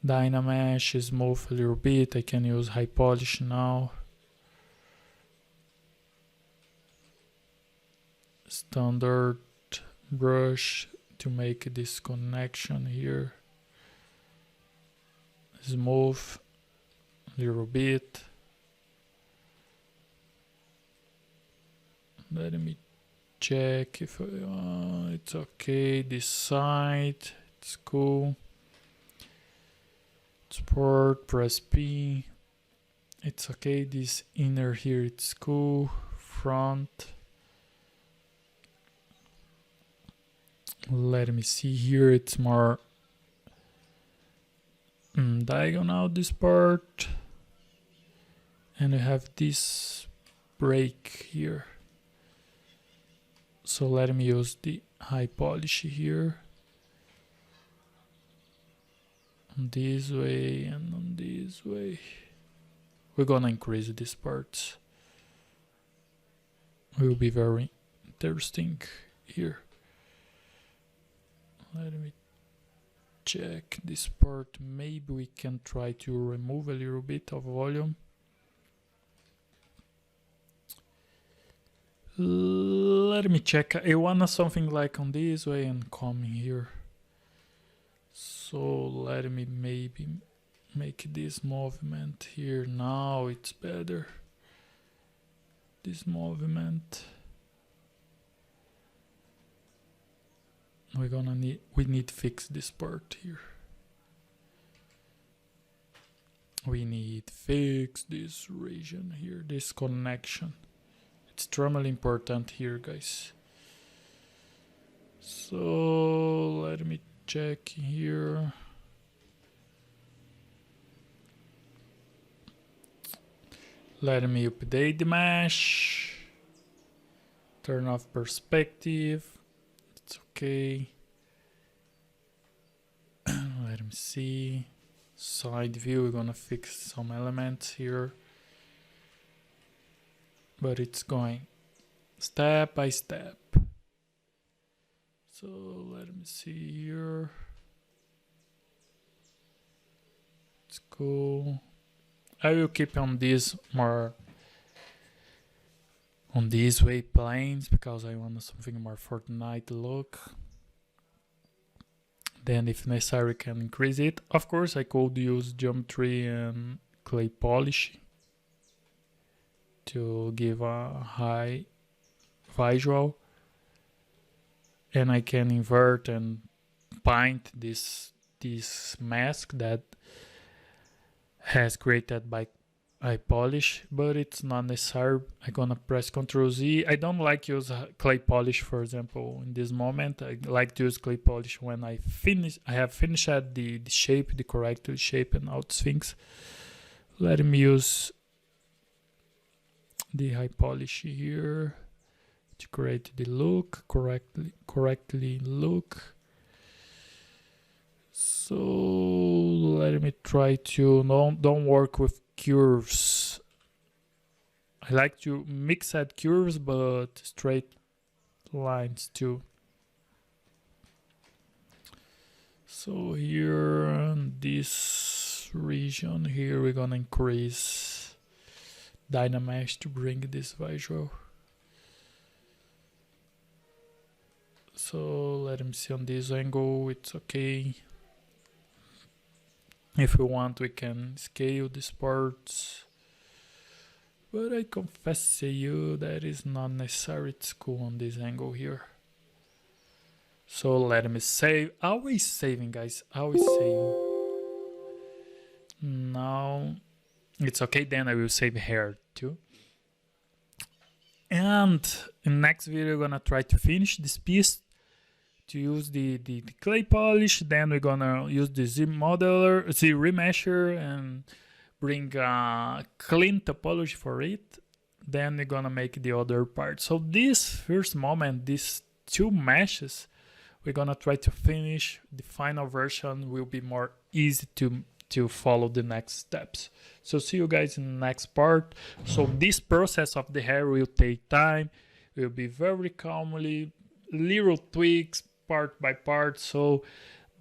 Dynamesh is move a little bit. I can use high polish now. Standard brush to make this connection here. Smooth a little bit. Let me check if it's okay. This side, it's cool. Export, press P. It's okay. This inner here, it's cool. Front. Let me see here. It's more diagonal, this part. And I have this break here. So let me use the high polish here. On this way and on this way. We're gonna increase these parts. It will be very interesting here. Let me check this part. Maybe we can try to remove a little bit of volume. Let me check. I want something like on this way and coming here. So let me maybe make this movement here. Now it's better. This movement. We need to fix this part here. we need fix this region here, this connection. It's extremely important here, guys. So let me check here. Let me update the mesh. Turn off perspective. It's okay. Let me see. Side view, we're gonna fix some elements here. But it's going step by step. So let me see here. It's cool. I will keep on this more on these way planes because I want something more Fortnite look. Then if necessary can increase it. Of course I could use geometry and clay polish to give a high visual, and I can invert and paint this mask that has created by iPolish, but it's not necessary. I'm gonna press Ctrl Z. I don't like use clay polish, for example, in this moment. I like to use clay polish when I have finished the shape, the correct shape and all these things. Let me use the high polish here to create the look correctly look. So let me try to don't work with curves. I like to mix at curves but straight lines too. So here in this region here we're gonna increase Dynamesh to bring this visual. So let me see on this angle, it's okay. If we want we can scale these parts, but I confess to you that is not necessary. It's cool on this angle here. So let me save. Always saving, guys, always saving. Now it's okay, then I will save hair too. And in next video we're gonna try to finish this piece, to use the clay polish. Then we're gonna use the Z modeler, Z remesher, and bring a clean topology for it. Then we're gonna make the other part. So this first moment, these two meshes, we're gonna try to finish. The final version will be more easy to follow the next steps. So see you guys in the next part. So this process of the hair will take time, will be very calmly, little tweaks, part by part. So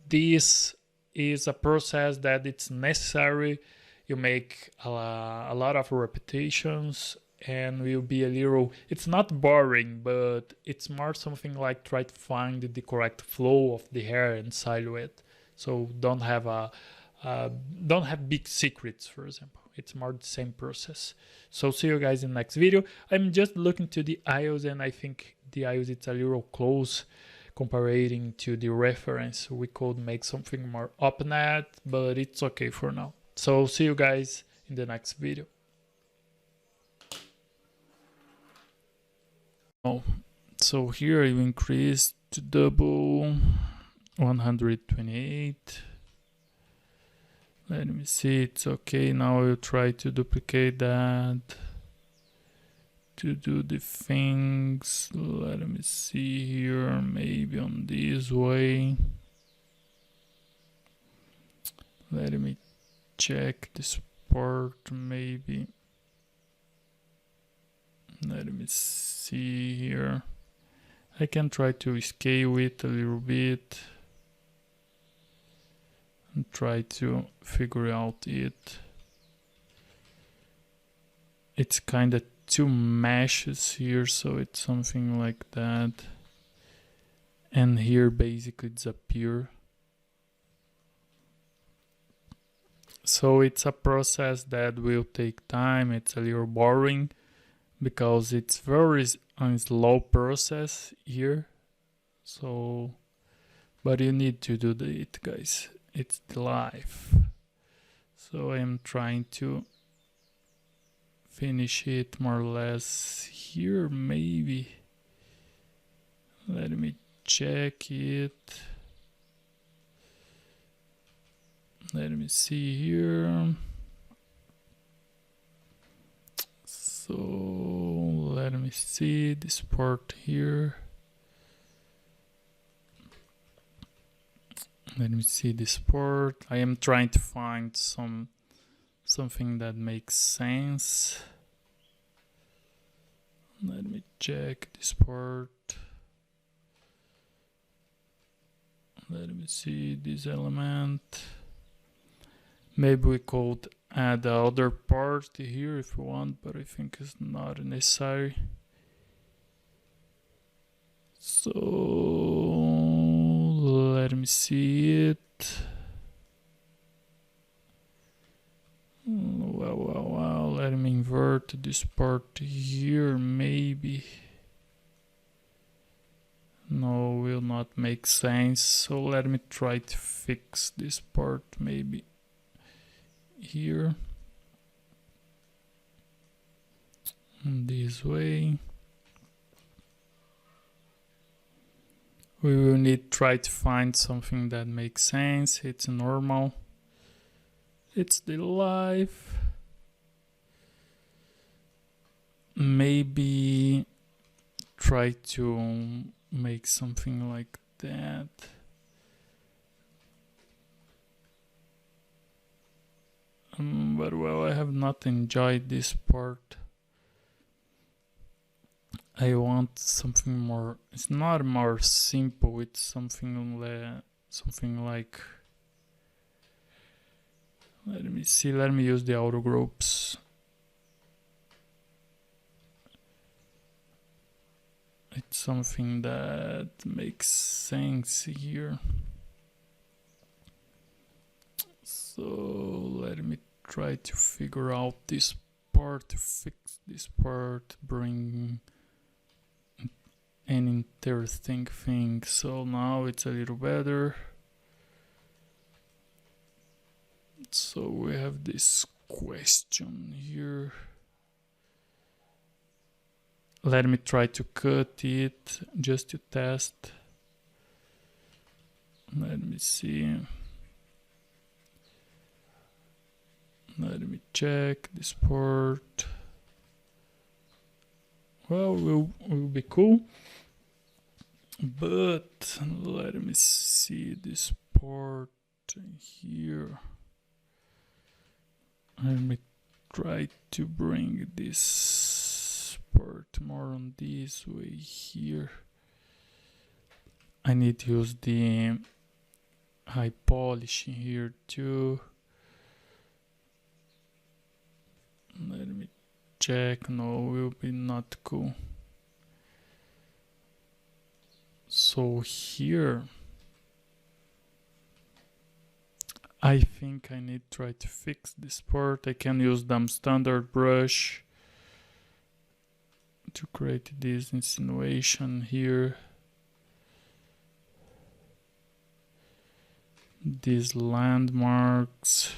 this is a process that it's necessary. You make a lot of repetitions and will be a little, it's not boring, but it's more something like try to find the correct flow of the hair and silhouette. So don't have big secrets, for example. It's more the same process. So see you guys in the next video. I'm just looking to the IOs and I think the IOs it's a little close comparing to the reference. We could make something more OpenNet, but it's okay for now. So see you guys in the next video. Oh, so here you increase to double 128. Let me see, it's okay. Now I'll try to duplicate that to do the things. Let me see here, maybe on this way. Let me check this part maybe. Let me see here. I can try to scale it a little bit and try to figure out it. It's kind of two meshes here, so it's something like that. And here basically it's a pure. So it's a process that will take time. It's a little boring because it's very slow process here. So, but you need to do it, guys. It's the life. So I am trying to finish it more or less here, maybe. Let me check it. Let me see here. So let me see this part here. Let me see this part. I am trying to find something that makes sense. Let me check this part. Let me see this element. Maybe we could add the other part here if you want, but I think it's not necessary. So let me see it. Well, let me invert this part here, maybe. No, will not make sense. So let me try to fix this part maybe here. This way. We will need to try to find something that makes sense. It's normal. It's the life. Maybe try to make something like that. But well, I have not enjoyed this part. I want something more. It's not more simple. It's something like. Let me see. Let me use the auto groups. It's something that makes sense here. So let me try to figure out this part, to fix this part, bring an interesting thing. So now it's a little better. So we have this question here. Let me try to cut it just to test. Let me see. Let me check this part. Well, will be cool. But let me see this part here. Let me try to bring this part more on this way here. I need to use the high polish here too. Let me check. No, will be not cool. So here I think I need to try to fix this part. I can use the standard brush to create this insinuation here. These landmarks.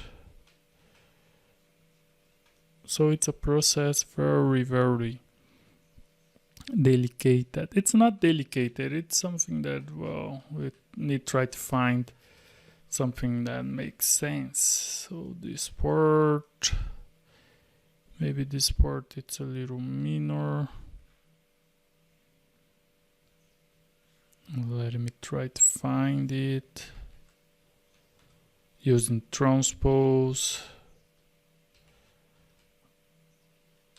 So it's a process very delicate. It's not delicate, it's something that, well, we need to try to find something that makes sense. So this part, maybe this part it's a little minor. Let me try to find it using transpose.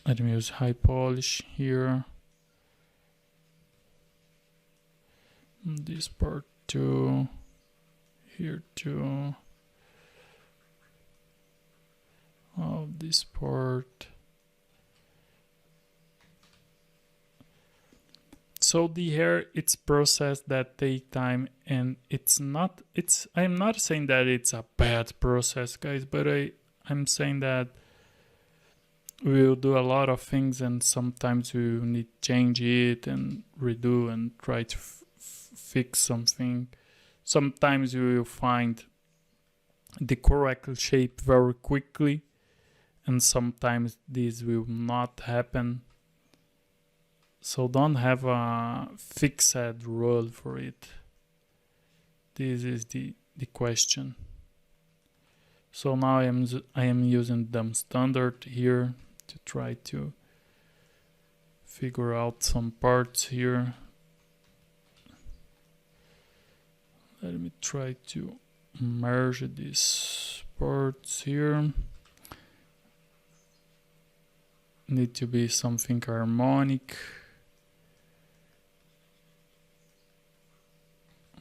Let me use high polish here. This part too. Here too. Oh, this part. So the hair, it's process that take time, and I'm not saying that it's a bad process, guys, but I'm saying that we'll do a lot of things, and sometimes we will need to change it and redo and try to fix something. Sometimes we will find the correct shape very quickly, and sometimes this will not happen. So don't have a fixed rule for it. This is the question. So now I am using DOM standard here to try to figure out some parts here. Let me try to merge these parts here. Need to be something harmonic.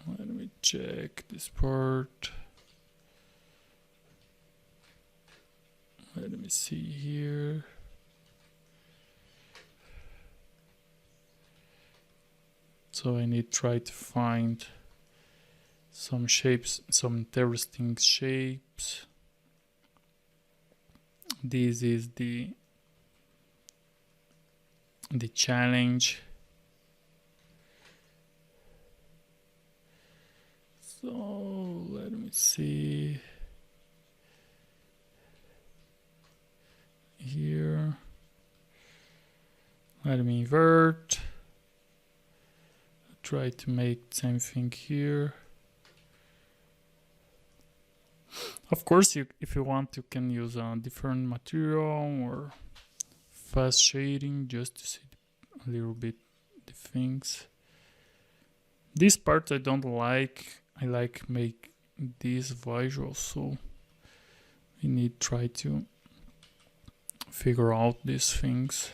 Let me check this part. Let me see here. So I need to try to find some shapes, some interesting shapes. This is the challenge. So let me see here. Let me invert. Try to make the same thing here. Of course, if you want, you can use a different material or fast shading just to see a little bit the things. This part I don't like. I like make this visual, so we need to try to figure out these things.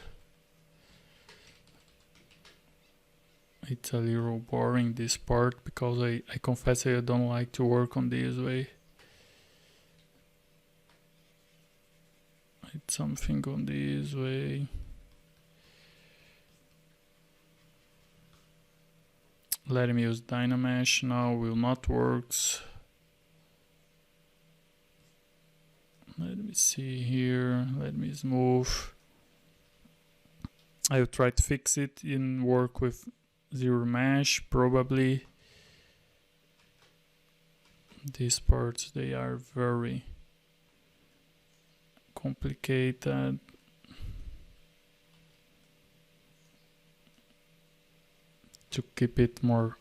It's a little boring, this part, because I confess I don't like to work on this way. It's something on this way. Let me use Dynamesh now, will not works. Let me see here, let me smooth. I will try to fix it and work with zero mesh probably. These parts, they are very complicated. To keep it more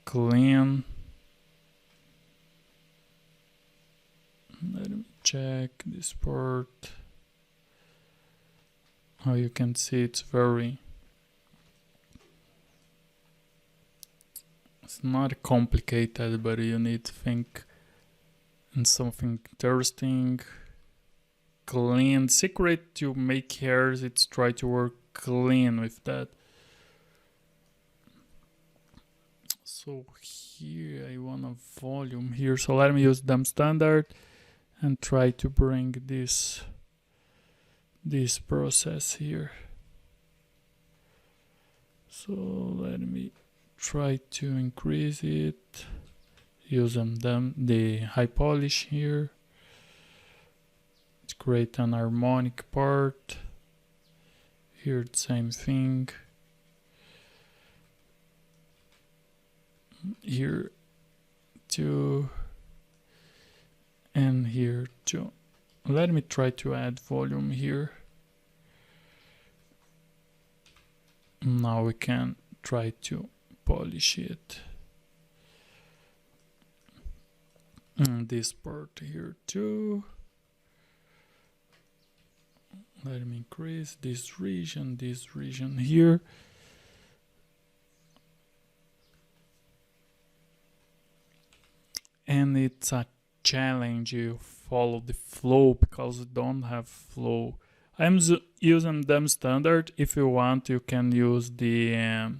clean. Let me check this part. How you can see it's not complicated, but you need to think in something interesting. Clean. Secret to make hairs, it's try to work clean with that. So here I want a volume here, so let me use DOM standard and try to bring this process here. So let me try to increase it using the high polish here to create an harmonic part. Here the same thing. Here too, and here too. Let me try to add volume here. Now we can try to polish it. And this part here too. Let me increase this region here. And it's a challenge, you follow the flow because you don't have flow. I'm using DOM standard. If you want, you can use the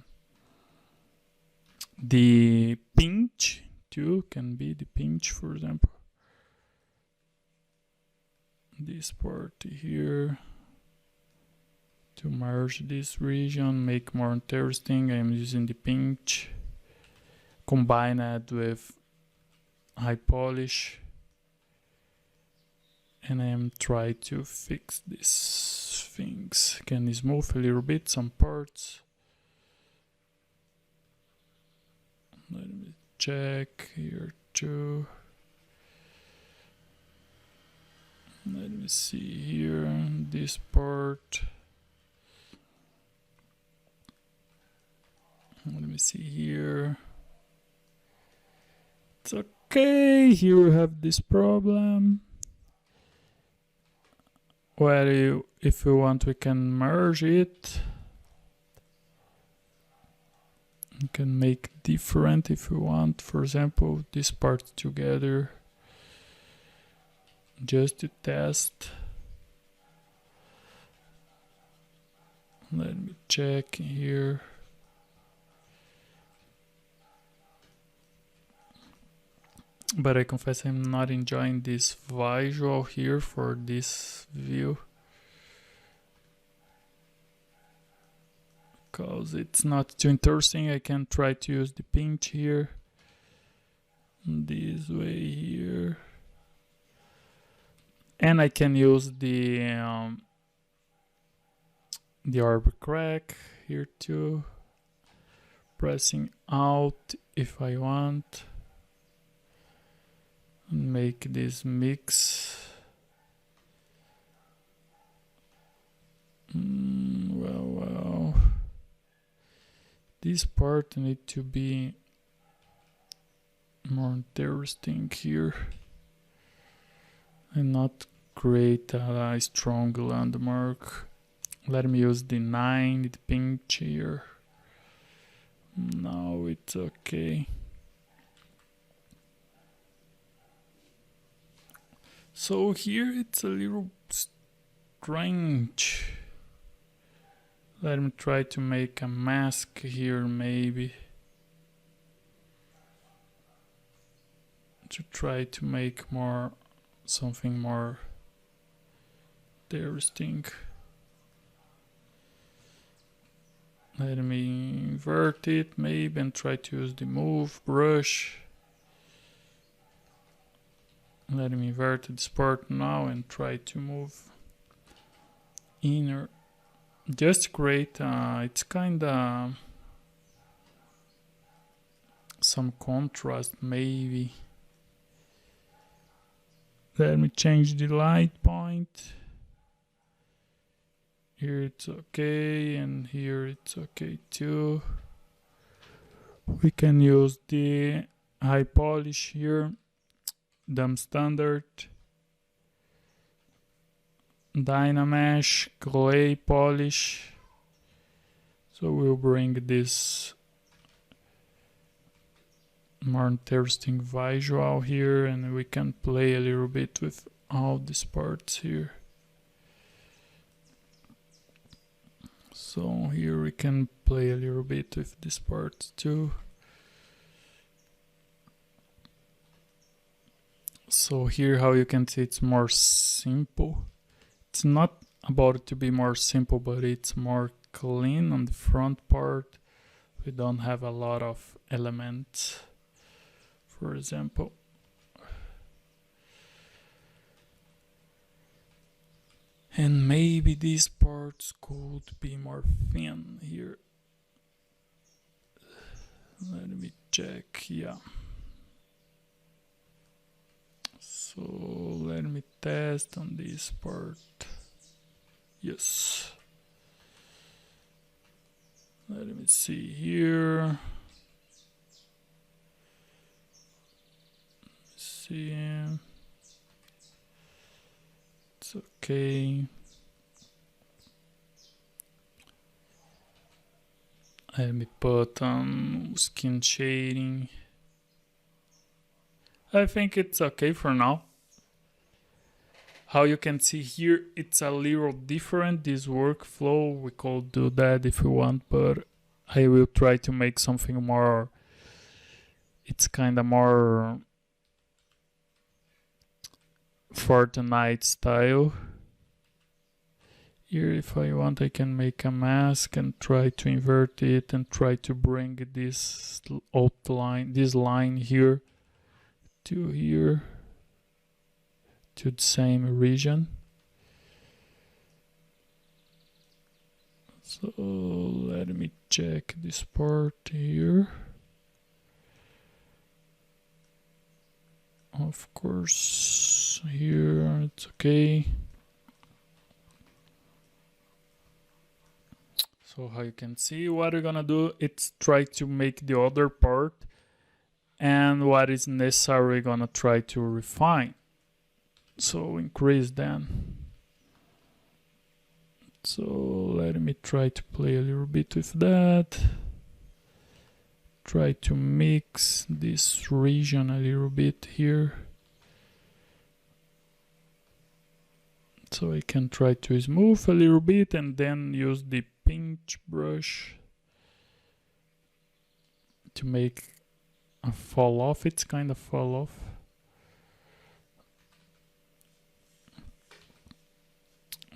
pinch too. Can be the pinch, for example. This part here to merge this region, make more interesting. I'm using the pinch. Combine it with high polish, and I am trying to fix these things. Can smooth a little bit some parts. Let me check here too. Let me see here, this part. Let me see here. It's okay. Here we have this problem. Where if we want, we can merge it. We can make different if we want. For example, this part together. Just to test. Let me check here. But I confess I'm not enjoying this visual here for this view. Because it's not too interesting. I can try to use the pinch here. This way here. And I can use the orb crack here too. Pressing Alt if I want. Make this mix. Well. This part need to be more interesting here. And not create a strong landmark. Let me use the 9, the pinch here. Now it's okay. So here it's a little strange. Let me try to make a mask here maybe. To try to make something more interesting. Let me invert it maybe and try to use the move brush. Let me invert this part now and try to move inner. Just create, it's kinda some contrast maybe. Let me change the light point. Here it's okay and here it's okay too. We can use the high polish here. Dump standard, Dynamesh, clay polish. So we'll bring this more interesting visual here, and we can play a little bit with all these parts here. So here we can play a little bit with this part too. So here how you can see it's more simple. It's not about it to be more simple, but it's more clean on the front part. We don't have a lot of elements, for example. And maybe these parts could be more thin here. Let me check, yeah. So let me test on this part. Yes. Let me see here. See. It's okay. Let me put on skin shading. I think it's okay for now. How you can see here, it's a little different, this workflow. We could do that if we want, but I will try to make something more, it's kind of more Fortnite style. Here, if I want, I can make a mask and try to invert it and try to bring this outline, this line here to here, to the same region. So let me check this part here. Of course, here, it's okay. So how you can see, what we're gonna do, it's try to make the other part, and what is necessary we're gonna try to refine. So increase then. So let me try to play a little bit with that. Try to mix this region a little bit here. So I can try to smooth a little bit and then use the pinch brush to make a fall off. It's kind of fall off.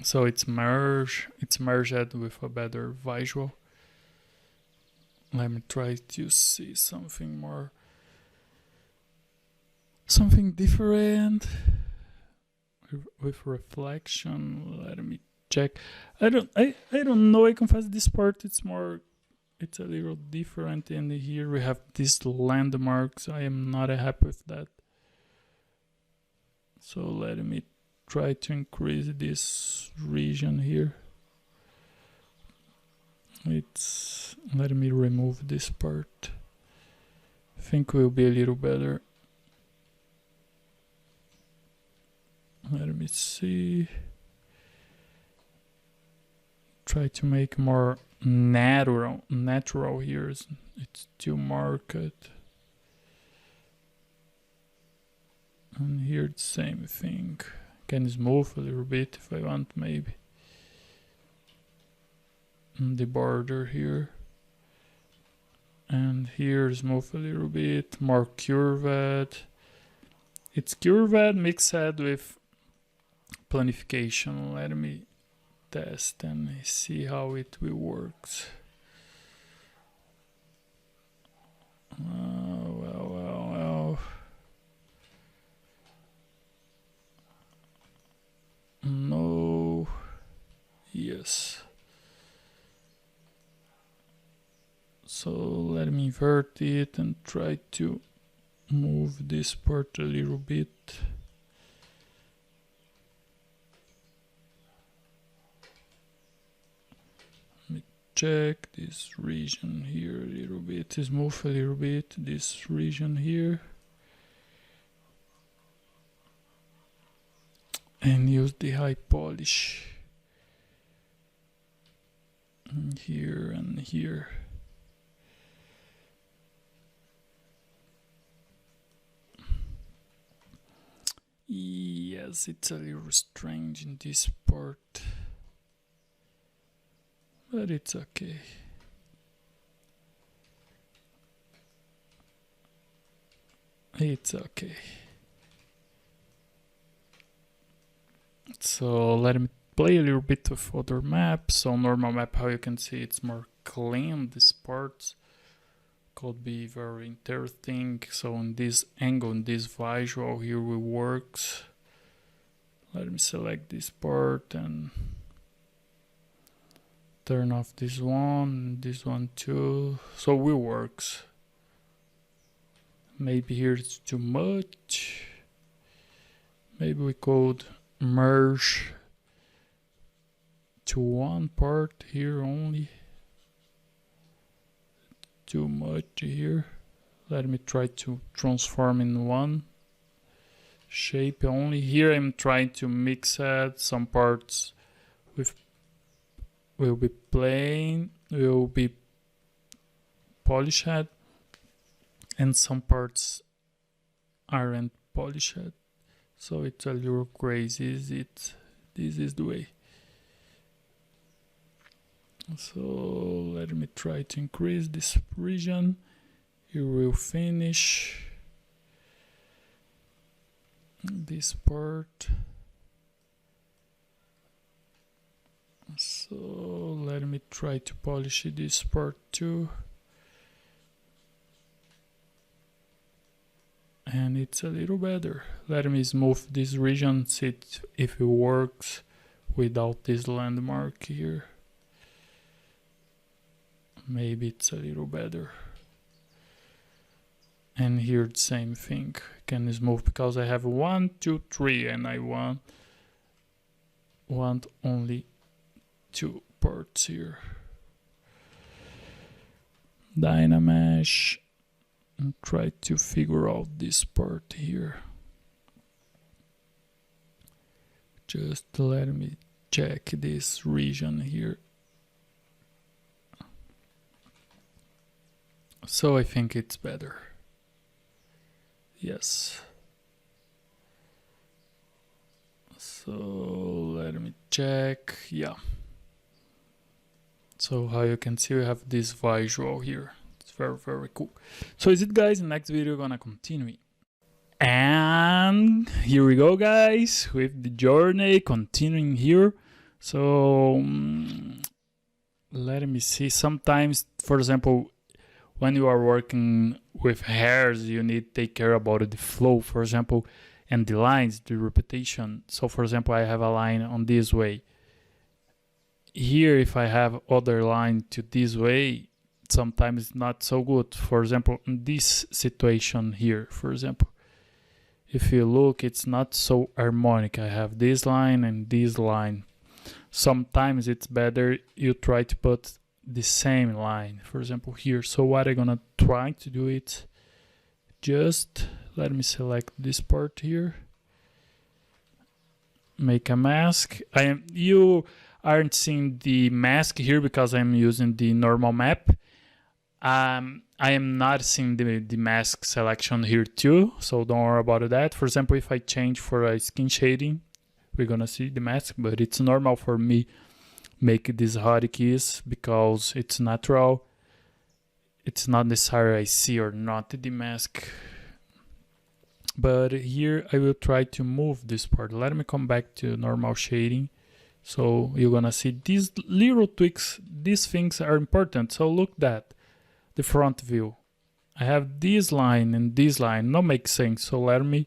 So it's merged with a better visual. Let me try to see something more, something different with reflection. Let me check. I don't know. I confess this part it's a little different. And here we have these landmarks. I am not happy with that. So let me try to increase this region here. Let me remove this part. I think will be a little better. Let me see. Try to make more natural here. It's too marked. And here the same thing. Can smooth a little bit if I want, maybe. And the border here. And here smooth a little bit, more curved. It's curved mixed with planification. Let me test and see how it will work. Well. No. Yes. So let me invert it and try to move this part a little bit. Let me check this region here a little bit, smooth a little bit, this region here. And use the high polish. Here and here. Yes, it's a little strange in this part, but it's okay. It's okay. So let me play a little bit with other maps. So normal map, how you can see it's more clean, this part could be very interesting. So in this angle, in this visual here will works. Let me select this part and turn off this one too. So it works. Maybe here it's too much. Maybe we could merge to one part here only. Too much here. Let me try to transform in one shape only. Here I'm trying to mix it. Some parts will be plain, will be polished, and some parts aren't polished. So it's a little crazy. This is the way. So let me try to increase this region. You will finish this part. So let me try to polish this part too. And it's a little better. Let me smooth this region, see if it works without this landmark here. Maybe it's a little better. And here the same thing. I can smooth because I have 1, 2, 3, and I want only 2 parts here. Dynamesh, and try to figure out this part here. Just let me check this region here. So I think it's better. Yes. So let me check. Yeah. So how you can see, we have this visual here. It's very, very cool. So is it, guys? Next video we're gonna continue. And here we go, guys, with the journey continuing here. So let me see. Sometimes, for example, when you are working with hairs, you need to take care about the flow, for example, and the lines, the repetition. So for example, I have a line on this way. Here, if I have other line to this way, sometimes it's not so good. For example, in this situation here, for example, if you look, it's not so harmonic. I have this line and this line. Sometimes it's better you try to put the same line, for example, here. So what I'm gonna try to do it, just let me select this part here, make a mask. You aren't seeing the mask here because I'm using the normal map. I am not seeing the mask selection here too, so don't worry about that. For example, if I change for a skin shading, we're gonna see the mask, but it's normal for me make these hotkeys because it's natural. It's not necessary I see or not the mask. But here I will try to move this part. Let me come back to normal shading. So you're gonna see these little tweaks. These things are important. So look that the front view. I have this line and this line. No make sense. So let me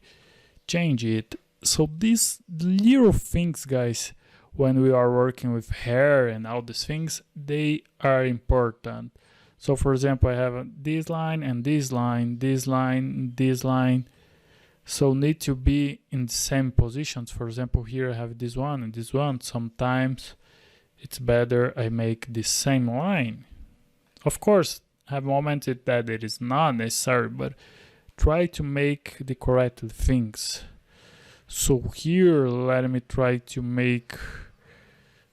change it. So these little things, guys, when we are working with hair and all these things, they are important. So for example, I have this line and this line, this line, this line. So need to be in the same positions. For example, here I have this one and this one. Sometimes it's better I make the same line. Of course, have moments that it is not necessary, but try to make the correct things. So here, let me try to make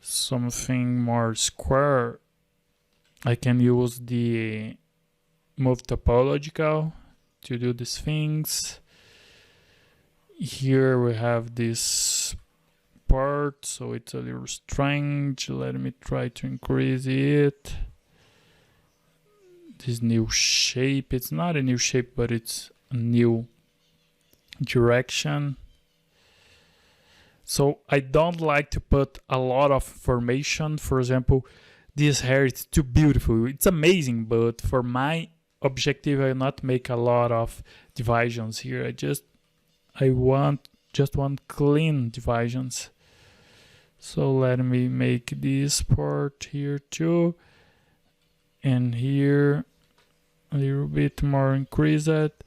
something more square. I can use the move topological to do these things. Here we have this part, so it's a little strange. Let me try to increase it. This new shape, it's not a new shape, but it's a new direction. So I don't like to put a lot of formation. For example, this hair is too beautiful. It's amazing, but for my objective, I will not make a lot of divisions here. I want just one clean divisions. So let me make this part here too. And here a little bit more, increase it.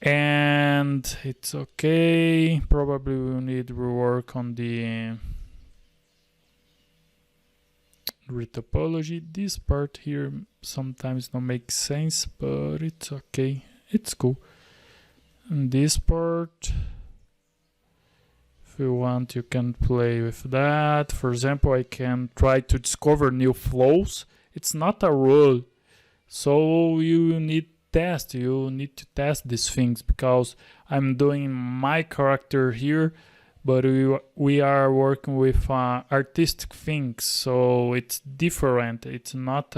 And it's okay. Probably we'll need to work on the retopology. This part here sometimes don't make sense, but it's okay. It's cool. And this part, if you want, you can play with that. For example, I can try to discover new flows. It's not a rule, so you need to test these things, because I'm doing my character here, but we are working with artistic things, so it's different. It's not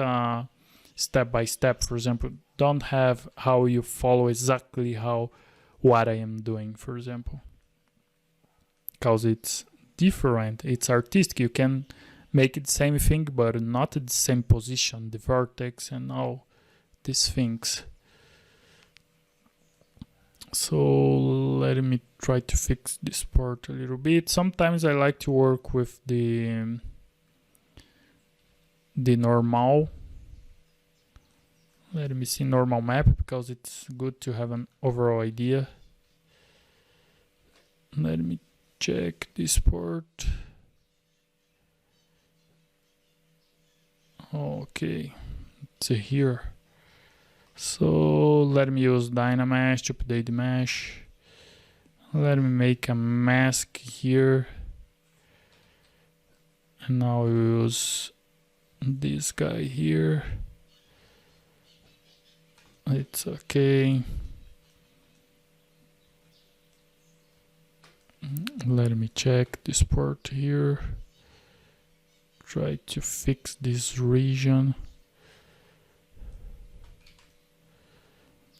step by step. For example, don't have how you follow exactly what I am doing, for example, because it's different. It's artistic. You can make it the same thing, but not at the same position, the vertex and all these things. So let me try to fix this part a little bit. Sometimes I like to work with the normal. Let me see normal map because it's good to have an overall idea. Let me check this part. Okay, it's here. So let me use Dynamesh to update the mesh. Let me make a mask here. And now we use this guy here. It's okay. Let me check this part here. Try to fix this region.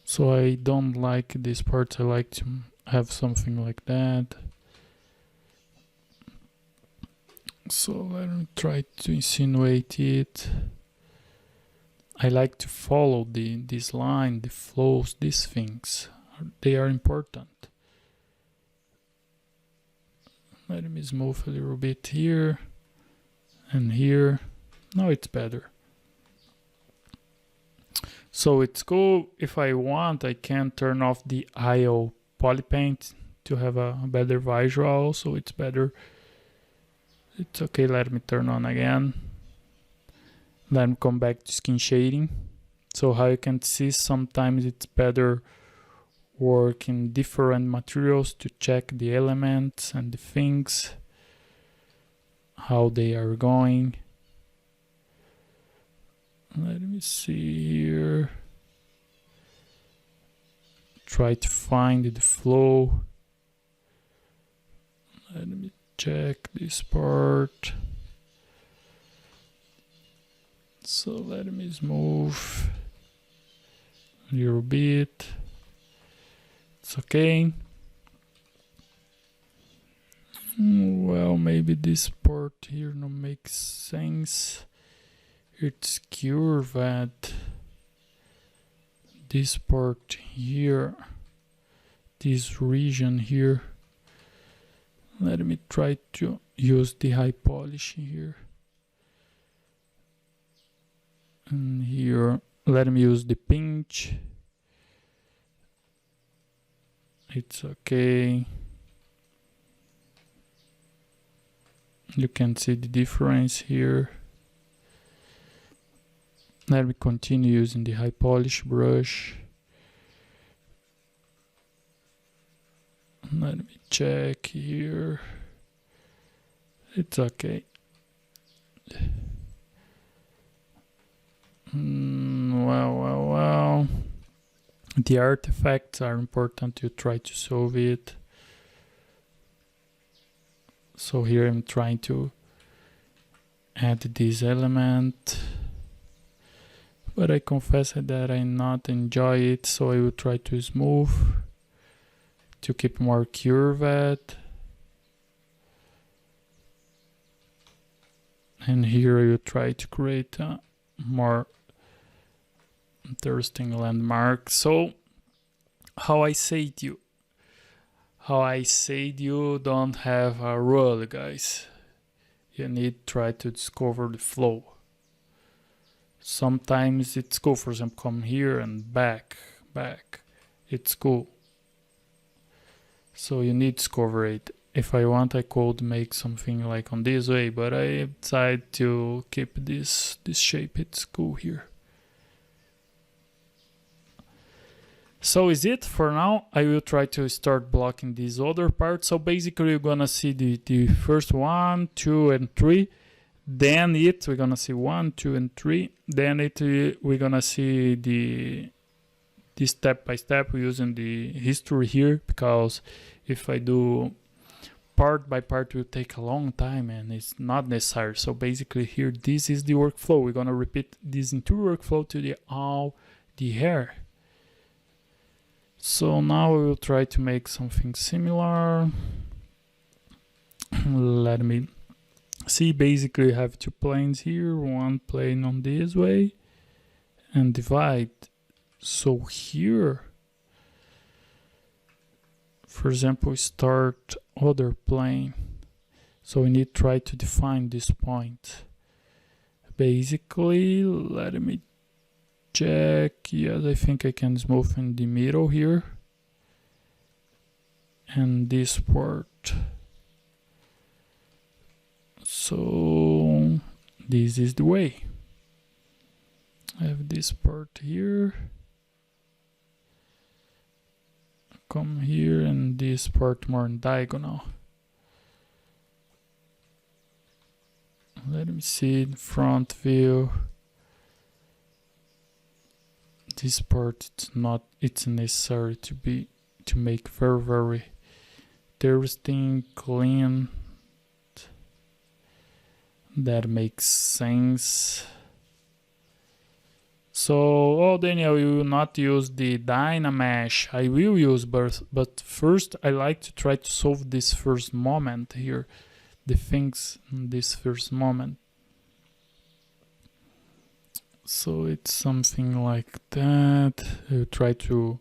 So I don't like this part, I like to have something like that. So let me try to insinuate it. I like to follow this line, the flows, these things. They are important. Let me smooth a little bit here and here. Now it's better. So it's cool. If I want, I can turn off the IO polypaint to have a better visual, so it's better. It's okay, let me turn on again. Let me come back to skin shading. So how you can see, sometimes it's better work in different materials to check the elements and the things, how they are going. Let me see here. Try to find the flow. Let me check this part. So let me smooth a little bit. It's okay. Well, maybe this part here no makes sense. It's curved. This part here, this region here. Let me try to use the high polish here. And here, let me use the pinch. It's okay. You can see the difference here. Let me continue using the high polish brush. Let me check here. It's okay. Well. The artifacts are important. You try to solve it. So here I'm trying to add this element. But I confess that I not enjoy it, so I will try to smooth to keep more curved. And here I will try to create a more interesting landmark. So how I said you don't have a rule, guys. You need to try to discover the flow. Sometimes it's cool, for example, come here and back. It's cool. So you need to discover it. If I want, I could make something like on this way, but I decided to keep this shape. It's cool here. So is it for now. I will try to start blocking this other part. So basically you're gonna see the first 1, 2, and 3. Then we're gonna see 1, 2, and 3. Then we're gonna see the step by step using the history here, because if I do part by part, it will take a long time and it's not necessary. So basically here, this is the workflow. We're gonna repeat this entire workflow to all the hair. So now we will try to make something similar. Let me see. Basically, I have 2 planes here, 1 plane on this way, and divide. So here, for example, start other plane. So we need to try to define this point. Basically, let me check. Yes, I think I can smooth in the middle here. And this part. So this is the way. I have this part here. Come here, and this part more in diagonal. Let me see the front view. This part it's necessary to make very interesting, clean. That makes sense. So, Daniel, you will not use the Dynamesh. I will use but first I like to try to solve this first moment here. The things in this first moment. So it's something like that. I try to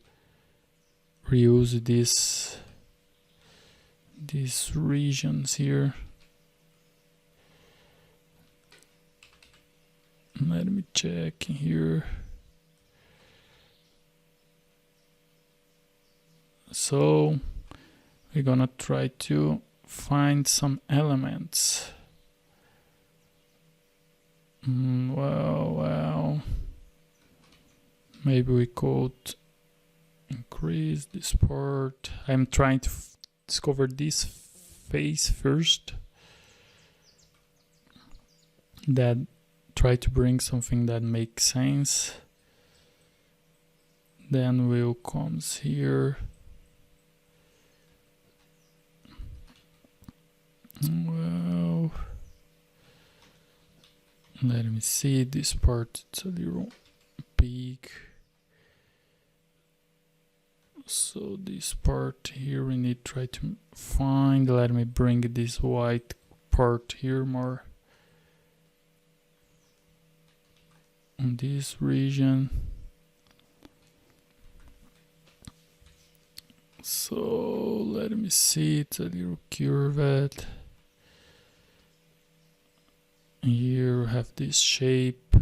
reuse these regions here. Let me check here. So we're gonna try to find some elements. Well, maybe we could increase this part. I'm trying to discover this face first. That try to bring something that makes sense. Then we'll comes here. Well, let me see this part. It's a little big. So this part here we need to try to find. Let me bring this white part here more. In this region. So let me see, it's a little curved. Here we have this shape.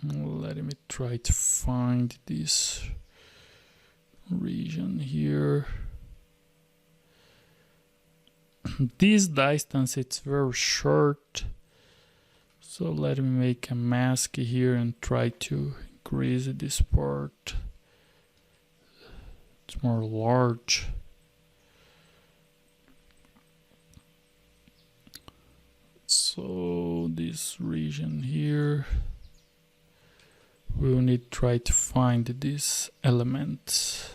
Let me try to find this region here. This distance, it's very short. So let me make a mask here and try to increase this part. It's more large. So this region here, we'll need to try to find this element.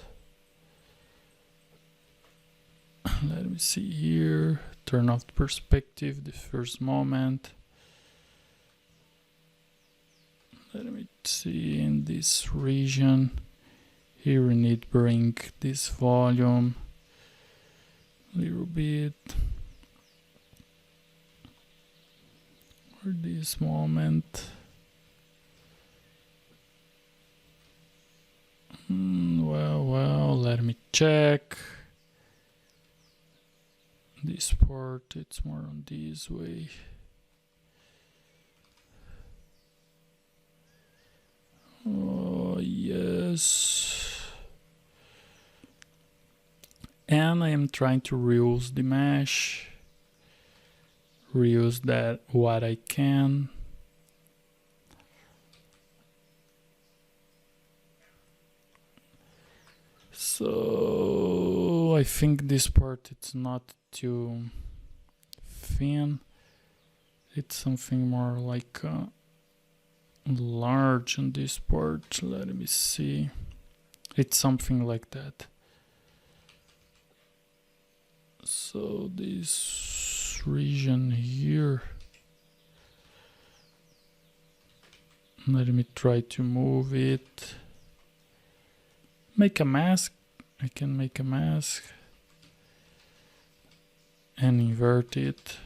Let me see here, turn off the perspective, the first moment. Let me see in this region. Here we need to bring this volume a little bit. For this moment. Well, let me check. This part, it's more on this way. Oh, yes. And I am trying to reuse the mesh. Reuse that what I can. So I think this part it's not too thin. It's something more like large on this part. Let me see. It's something like that. So this region here. Let me try to move it. Make a mask. I can make a mask and invert it.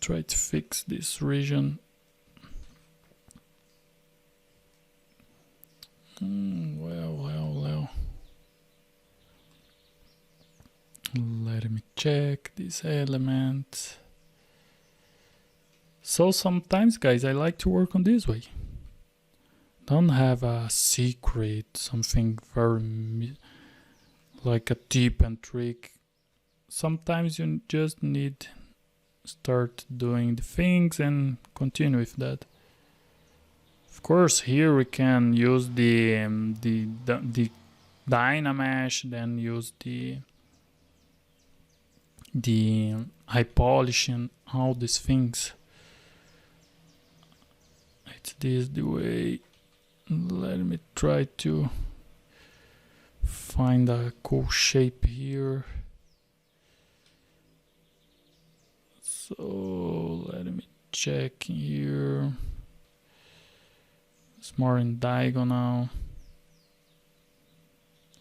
Try to fix this region. Well. Let me check this element. So sometimes, guys, I like to work on this way. Don't have a secret, something very like a tip and trick. Sometimes you just need start doing the things and continue with that. Of course, here we can use the Dynamesh, then use the high polish and all these things. It's this the way. Let me try to find a cool shape here. So let me check here. It's more in diagonal.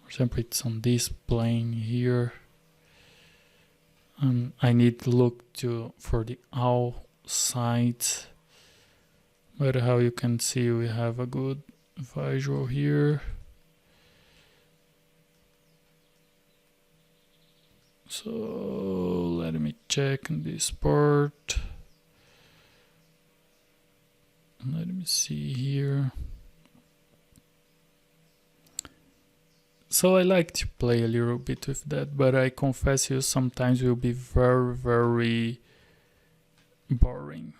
For example, it's on this plane here. I need to look for the all sides. But how you can see, we have a good visual here. So let me check this part. Let me see here. So I like to play a little bit with that, but I confess you sometimes will be very, very boring.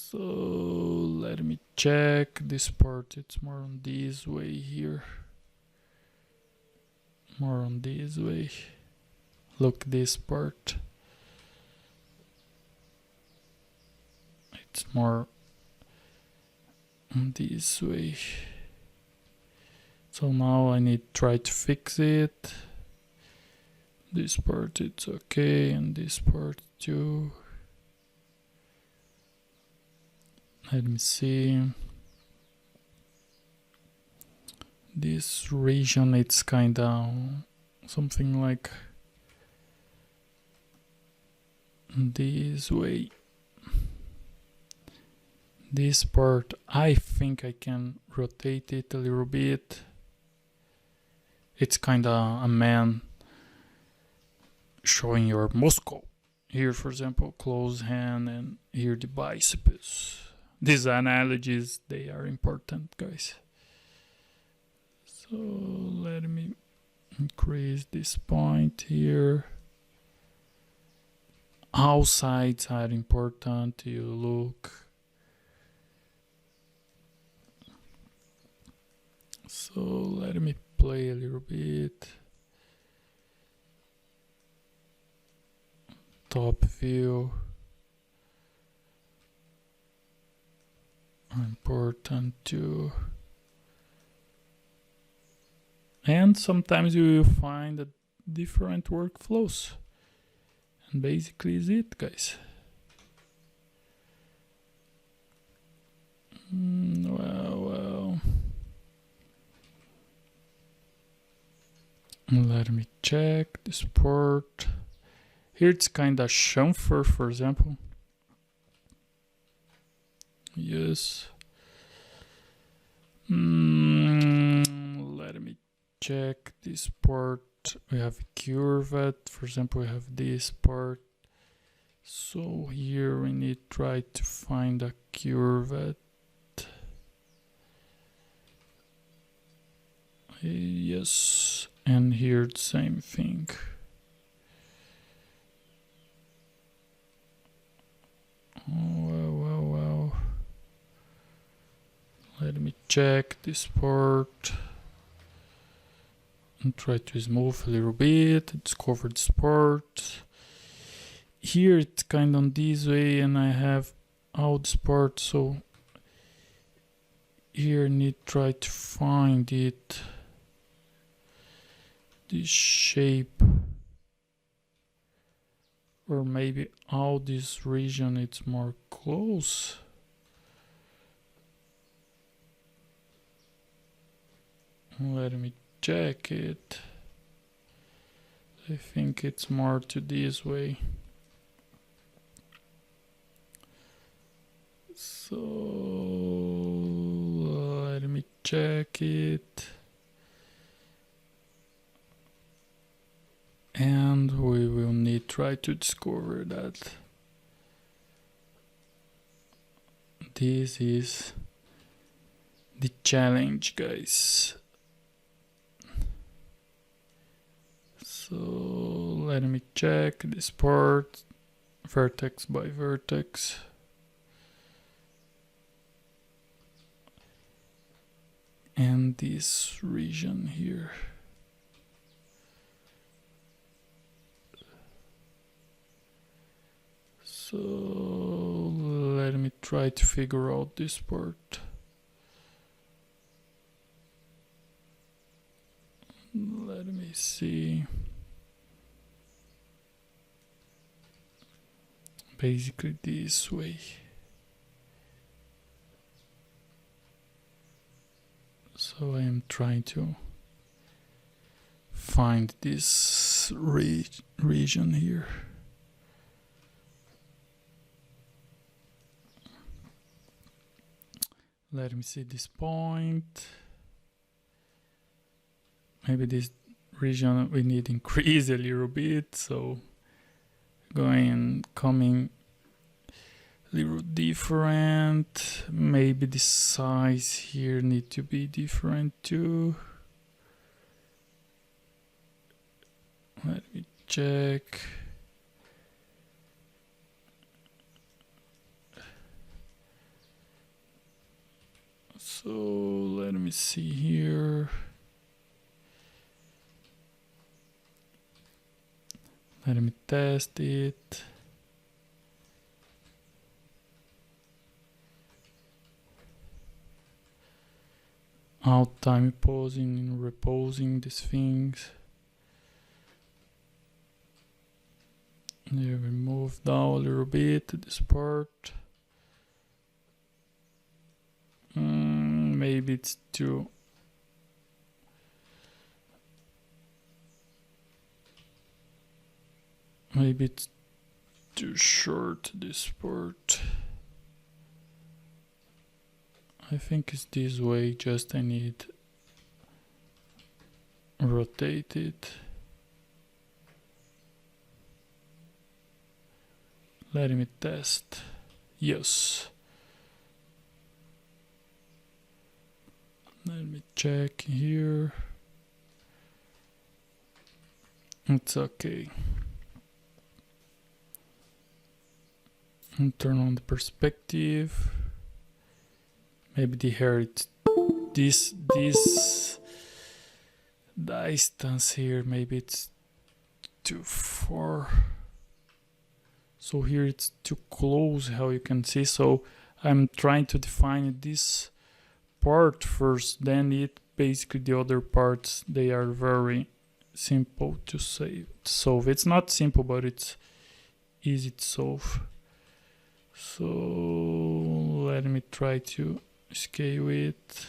So let me check this part. It's more on this way here. More on this way. Look this part. It's more on this way. So now I need to try to fix it. This part it's okay, and this part too. Let me see. This region, it's kinda something like this way. This part, I think I can rotate it a little bit. It's kinda a man showing your muscle. Here, for example, close hand, and here the biceps. These analogies, they are important, guys. So let me increase this point here. All sides are important. You look. So let me play a little bit. Top view. Important too. And sometimes you will find a different workflows. And basically is it, guys. Well. Let me check this part. Here it's kinda chamfer, for example. Yes. Let me check this part. We have curved. For example, we have this part. So here we need to try to find a curved. Yes. And here the same thing. Well. Let me check this part and try to smooth a little bit. Discover this part. Here it's kind of this way, and I have all this part, so here I need to try to find it. This shape, or maybe all this region it's more close. Let me check it. I think it's more to this way. So let me check it. And we will need try to discover that this is the challenge, guys. So let me check this part vertex by vertex. And this region here. So let me try to figure out this part. Let me see. Basically this way. So I am trying to find this region here. Let me see this point. Maybe this region we need increase a little bit, so going and coming a little different. Maybe the size here need to be different too. Let me check. So let me see here. Let me test it. Out time posing and reposing these things. There we move down a little bit to this part. Maybe it's too. Maybe it's too short, this part. I think it's this way, just I need rotate it. Let me test. Yes. Let me check here. It's okay. And turn on the perspective. Maybe the hair, it's this distance here, maybe it's too far. So here it's too close, how you can see. So I'm trying to define this part first, then it basically the other parts, they are very simple to solve. It's not simple, but it's easy to solve. So let me try to scale it.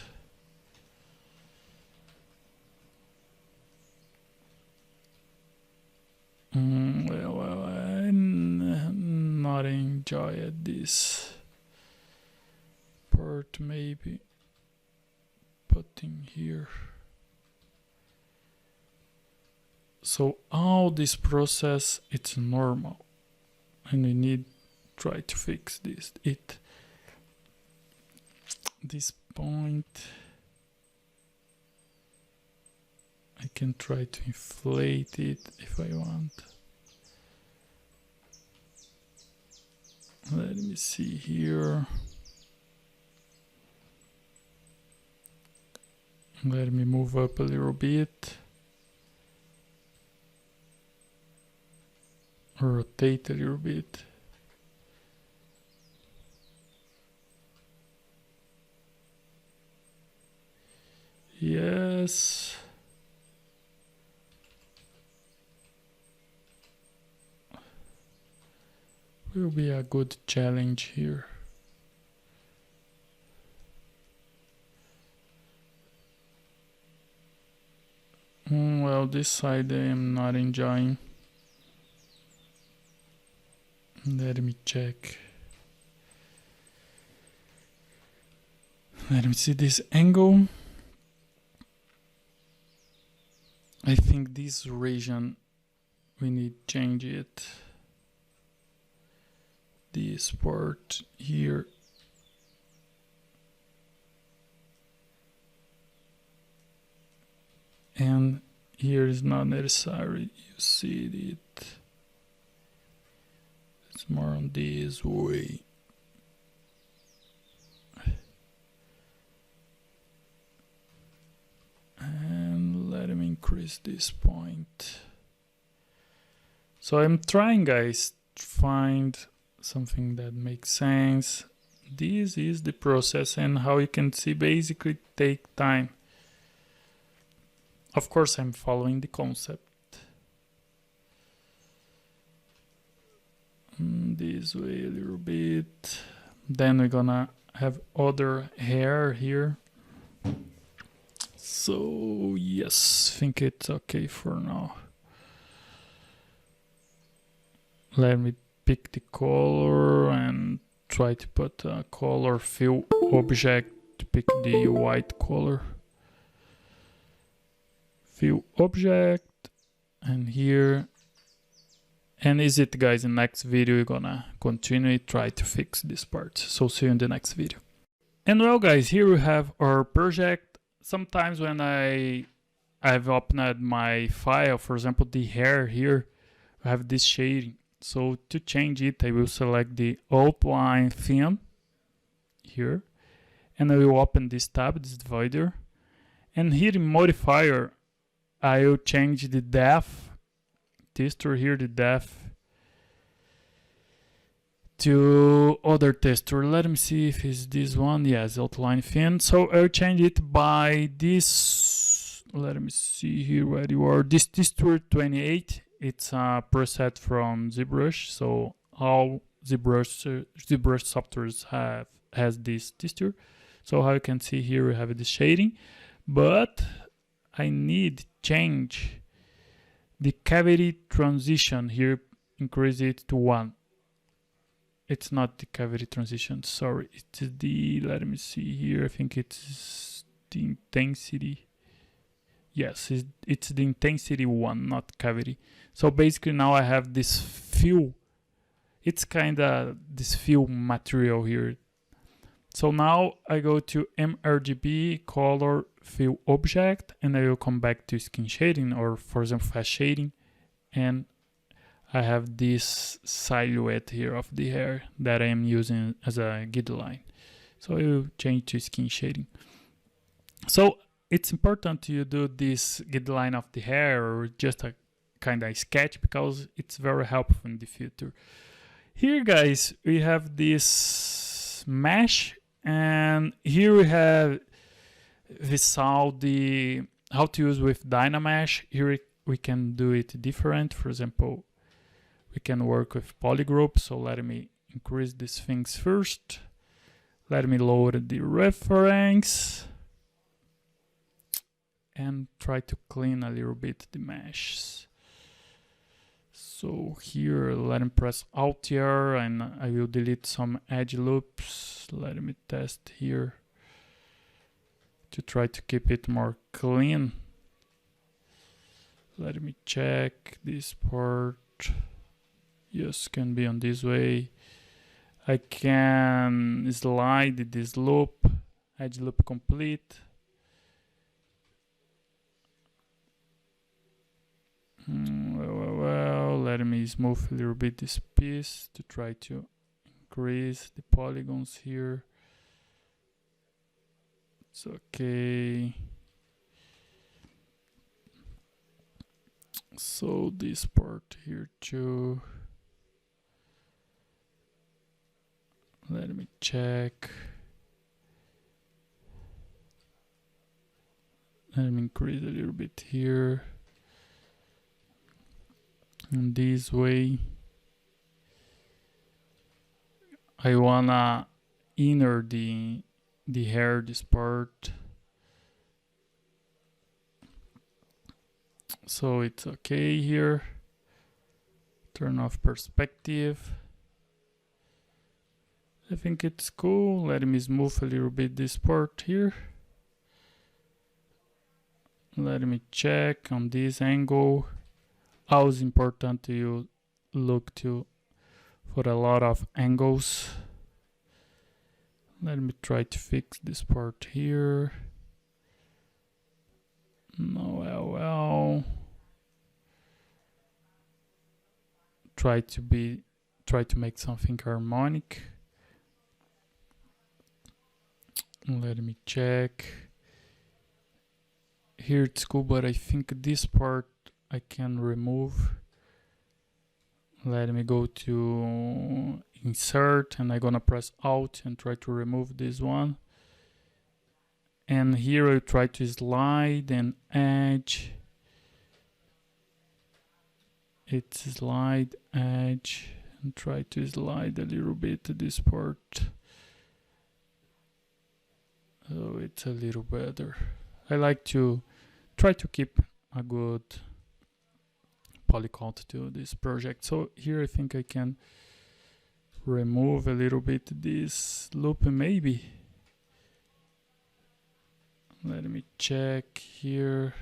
Well, I'm not enjoy this part. Maybe putting here. So all this process, it's normal, and we need try to fix this. This point, I can try to inflate it if I want. Let me see here. Let me move up a little bit. Rotate a little bit. Yes. Will be a good challenge here. Well, this side I am not enjoying. Let me check. Let me see this angle. I think this region we need to change it. This part here. And here is not necessary, you see it. It's more on this way. And let me increase this point. So I'm trying, guys, to find something that makes sense. This is the process, and how you can see basically take time. Of course, I'm following the concept. This way a little bit. Then we're gonna have other hair here. So yes, I think it's okay for now. Let me pick the color and try to put a color fill object to pick the white color. Fill object, and here. And is it, guys. In the next video we're gonna continue try to fix this part. So see you in the next video. And well, guys, here we have our project. Sometimes when I've opened my file, for example the hair here, I have this shading. So to change it, I will select the outline theme here, and I will open this tab, this divider, and here in modifier I will change the depth texture here, the depth to other texture. Let me see if it's this one. Yes, outline thin. So I'll change it by this. Let me see here where you are. This texture 28. It's a preset from ZBrush. So all ZBrush softwares has this texture. So how you can see here we have the shading, but I need change the cavity transition here, increase it to 1. It's not the cavity transition, sorry, it's the, let me see here, I think it's the intensity. Yes, it's the intensity 1, not cavity. So basically now I have this fill, it's kinda this fill material here. So now I go to mRGB color fill object, and I will come back to skin shading, or for example fast shading, and I have this silhouette here of the hair that I am using as a guideline. So I will change to skin shading. So it's important you do this guideline of the hair or just a kind of sketch, because it's very helpful in the future. Here, guys, we have this mesh, and here we saw the how to use with Dynamesh. Here we can do it different. For example, we can work with polygroup. So let me increase these things first. Let me load the reference and try to clean a little bit the meshes. So here, let me press Alt R, and I will delete some edge loops. Let me test here to try to keep it more clean. Let me check this part. Yes, can be on this way. I can slide this loop, edge loop complete. Well, let me smooth a little bit this piece to try to increase the polygons here. It's okay. So this part here too. Let me check. Let me increase a little bit here. And this way, I wanna inner the hair, this part. So it's okay here. Turn off perspective. I think it's cool. Let me smooth a little bit this part here. Let me check on this angle. always important to look to for a lot of angles. Let me try to fix this part here. No, well. Try to make something harmonic. Let me check. Here it's cool, but I think this part I can remove. Let me go to insert, and I'm gonna press Alt and try to remove this one. And here I try to slide and edge. It's slide, edge, and try to slide a little bit to this part. Oh, it's a little better. I like to try to keep a good poly count to this project. So here I think I can remove a little bit this loop, maybe. Let me check here.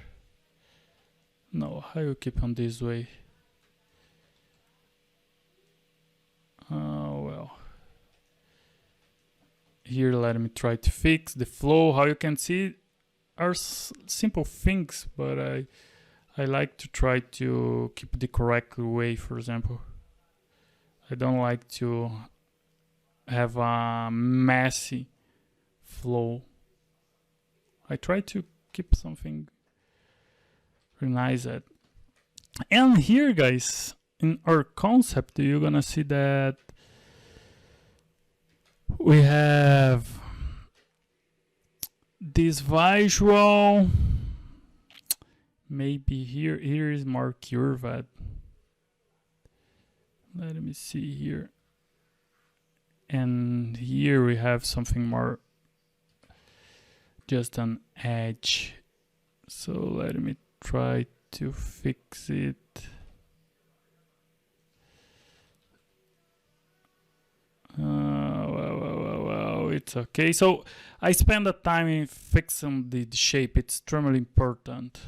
No, I will keep on this way. Oh well. Here let me try to fix the flow. How you can see are simple things, but I like to try to keep the correct way. For example, I don't like to have a messy flow. I try to keep something organized. And here, guys, in our concept, you're gonna see that we have this visual. Maybe here is more curved. Let me see here. And here we have something more just an edge. So let me try to fix it. Well, it's okay. So I spend the time in fixing the shape. It's extremely important.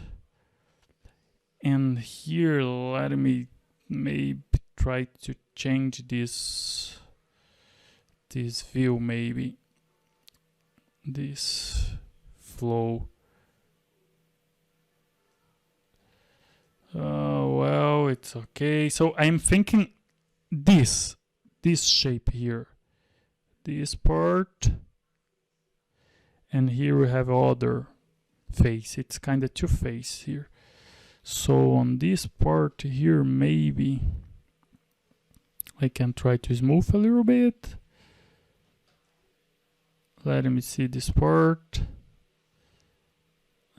And here, let me maybe try to change this view, maybe this flow. Well, it's okay. So I'm thinking this shape here, this part, and here we have other face. It's kind of two-face here. So on this part here, maybe I can try to smooth a little bit. Let me see this part.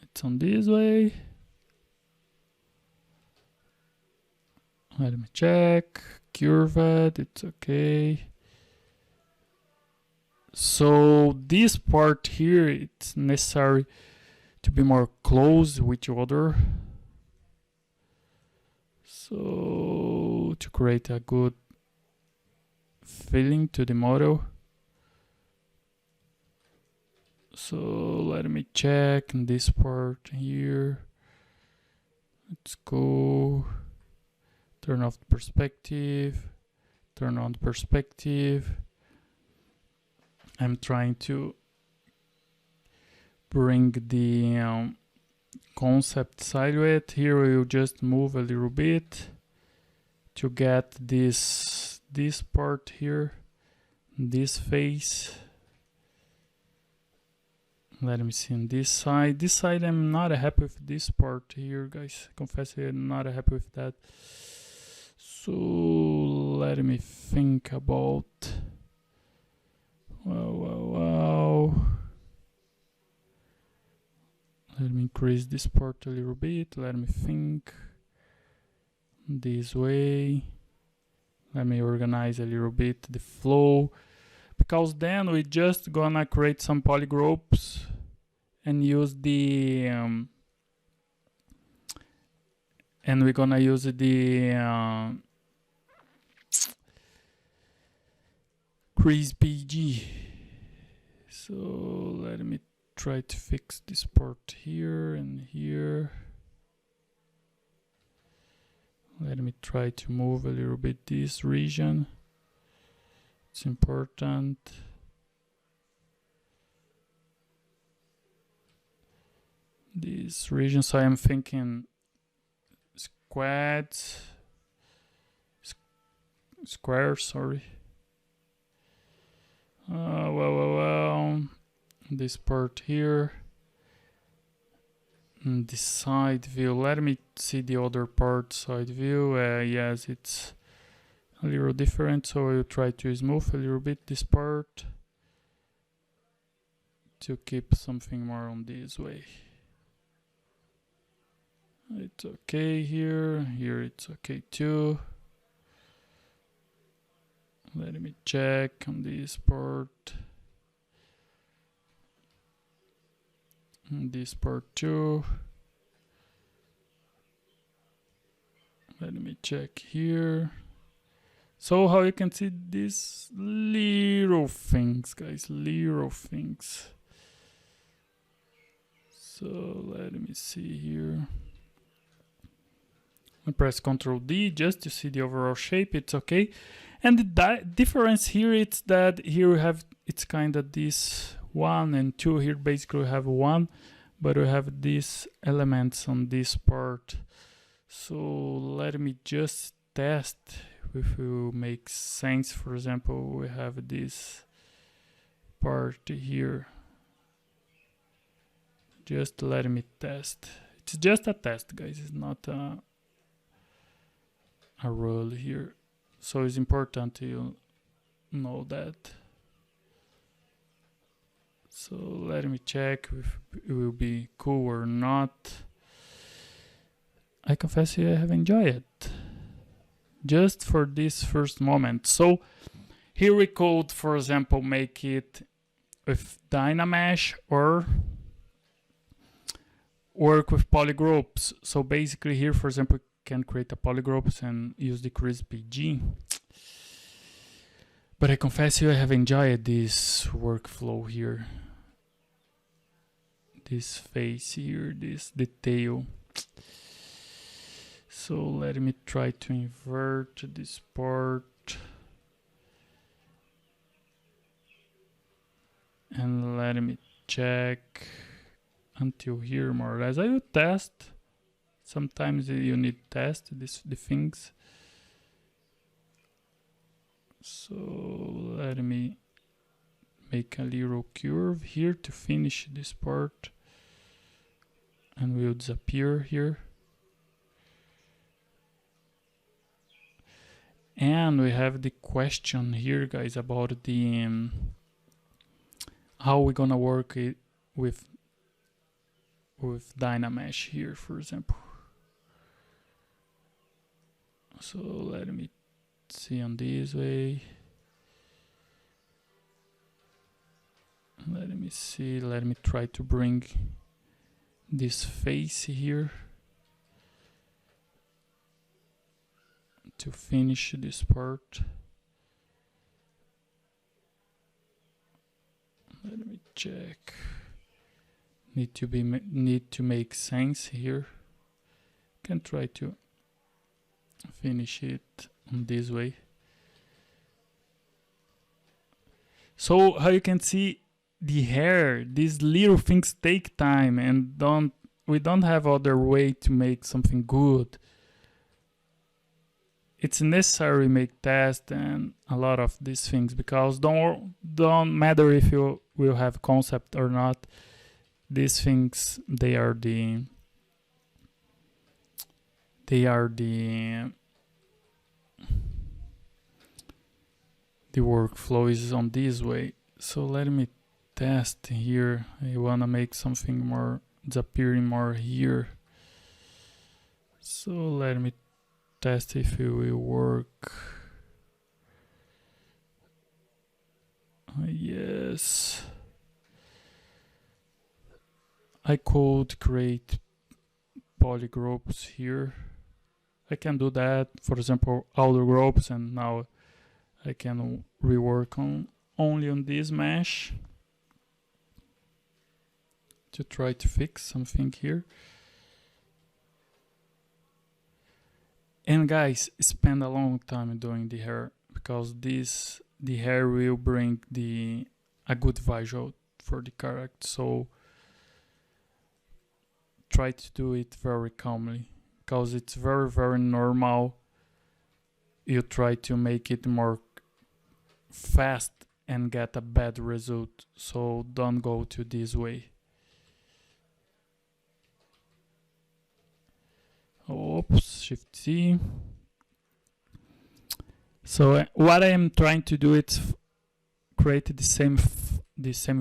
It's on this way. Let me check. Curved, it's okay. So this part here, it's necessary to be more close with each other. So to create a good feeling to the model. So let me check in this part here. Let's go. Turn off the perspective. Turn on the perspective. I'm trying to bring the concept silhouette. Here we will just move a little bit to get this part here, this face. Let me see on this side. This side I'm not happy with this part here, guys. Confess I'm not happy with that. So let me think about. Wow. Let me increase this part a little bit. Let me think this way. Let me organize a little bit the flow, because then we just gonna create some polygroups and use the and we're gonna use the Crease PG. So let me try to fix this part here and here. Let me try to move a little bit this region. It's important. This region, so I'm thinking squares, sorry. Well, this part here. And this side view, let me see the other part, side view. Yes, it's a little different, so I'll try to smooth a little bit this part to keep something more on this way. It's okay here it's okay too. Let me check on this part. And this part too. Let me check here. So how you can see these little things, guys, little things. So let me see here. I press Ctrl D just to see the overall shape. It's okay. And the difference here is that here we have, it's kind of this 1 and 2. Here basically we have 1, but we have these elements on this part. So let me just test if it makes sense. For example, we have this part here. Just let me test. It's just a test, guys. It's not a rule here. So it's important to know that. So let me check if it will be cool or not. I confess I have enjoyed it. Just for this first moment. So here we could, for example, make it with Dynamesh or work with polygroups. So basically here, for example, we can create a polygroups and use decrease PG. But I confess you, I have enjoyed this workflow here. This face here, this detail. So let me try to invert this part. And let me check until here more or less. I will test. Sometimes you need to test the things. So let me make a little curve here to finish this part. And we'll disappear here. And we have the question here, guys, about the how we're gonna work it with Dynamesh here, for example. So let me see on this way. Let me see. Let me try to bring this face here to finish this part. Let me check. Need to make sense here. Can try to finish it on this way. So how you can see the hair, these little things take time, and we don't have other way to make something good. It's necessary to make tests and a lot of these things, because don't matter if you will have concept or not. These things, they are the workflow is on this way. So let me test here. I wanna make something more, it's appearing more here. So let me test if it will work. Yes. I could create polygroups here. I can do that, for example, outer groups, and now I can rework on only on this mesh to try to fix something here. And guys, spend a long time doing the hair, because the hair will bring a good visual for the character. So try to do it very calmly, because it's very normal. You try to make it more fast and get a bad result, so don't go to this way. Oops, Shift C. So what I am trying to do is create the same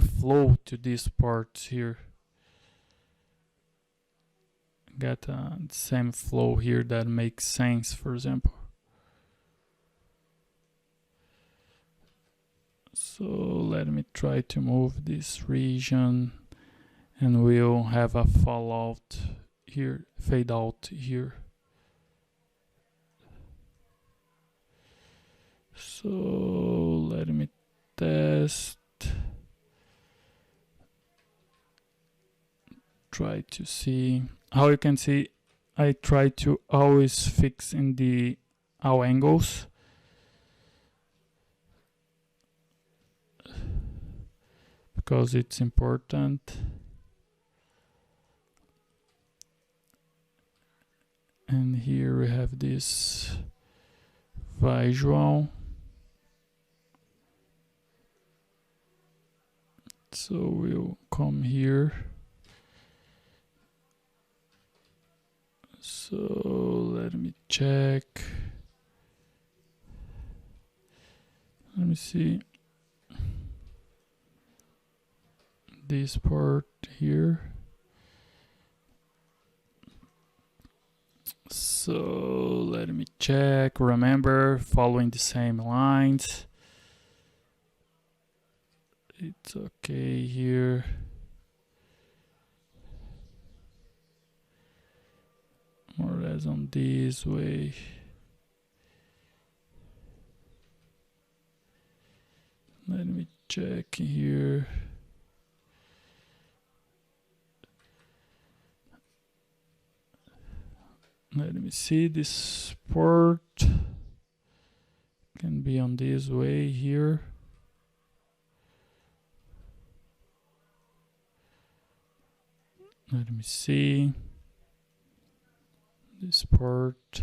flow to this part here. Get the same flow here that makes sense, for example. So let me try to move this region, and we'll have a fallout here, fade out here. So let me test. Try to see how you can see. I try to always fix in all angles. Because it's important. And here we have this visual. So we'll come here. So let me check. Let me see. This part here. So let me check. Remember, following the same lines. It's okay here. More or less on this way. Let me check here. Let me see, this part can be on this way here. Let me see this part.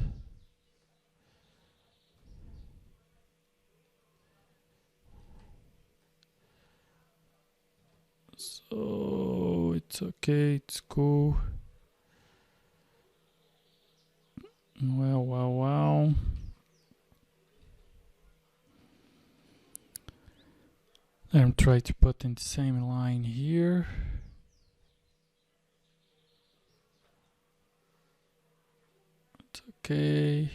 So it's okay, it's cool. Well. I'm trying to put in the same line here. It's okay.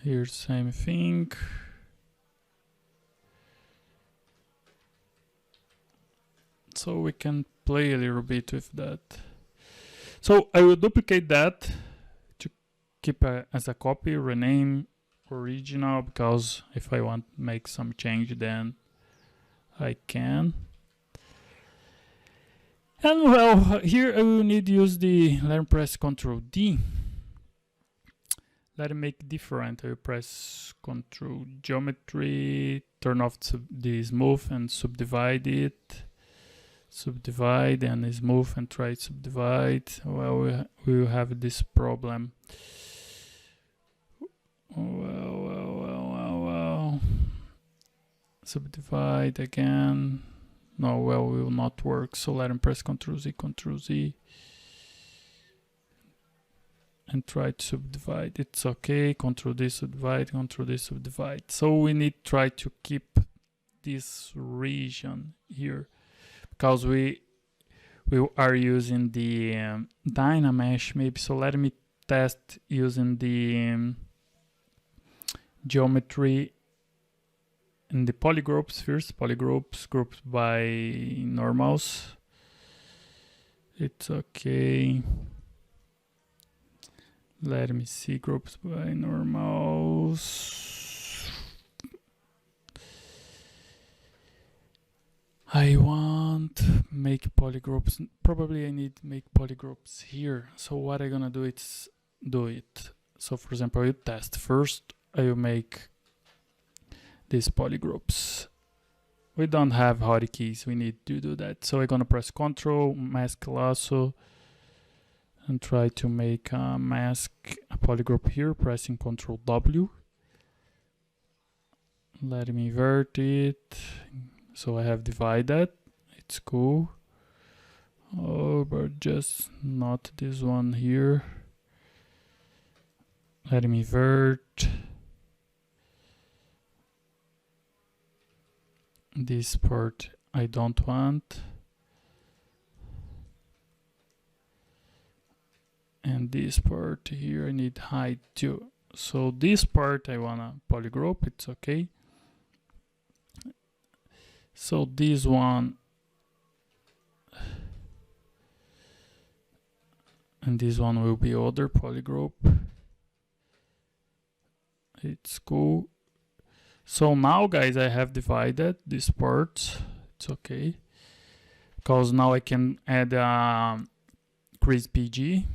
Here's same thing. So we can play a little bit with that. So I will duplicate that to keep as a copy, rename original, because if I want to make some change, then I can. And well, here I will need to use let me press Ctrl D. Let me make different. I will press Ctrl Geometry, turn off the smooth and subdivide it. Subdivide and smooth and try to subdivide. Well, we will have this problem. Well. Subdivide again. No, well, will not work. So let me press Ctrl Z, and try to subdivide. It's okay. Ctrl D subdivide, Ctrl D subdivide. So we need to try to keep this region here, because we are using the Dynamesh maybe. So let me test using the geometry in the polygroups first. Polygroups grouped by normals. It's okay. Let me see, groups by normals. I want make polygroups. Probably I need to make polygroups here. So what I'm gonna do is do it. So for example, I will test. First, I will make these polygroups. We don't have hotkeys, we need to do that. So I'm gonna press Ctrl, mask lasso, and try to make a mask, a polygroup here, pressing Ctrl W. Let me invert it. So I have divided. It's cool. Oh, but just not this one here. Let me invert. This part I don't want. And this part here I need hide too. So this part I wanna polygroup, it's okay. So this one and this one will be other polygroup. It's cool. So now guys, I have divided this part. It's okay. Because now I can add Crease PG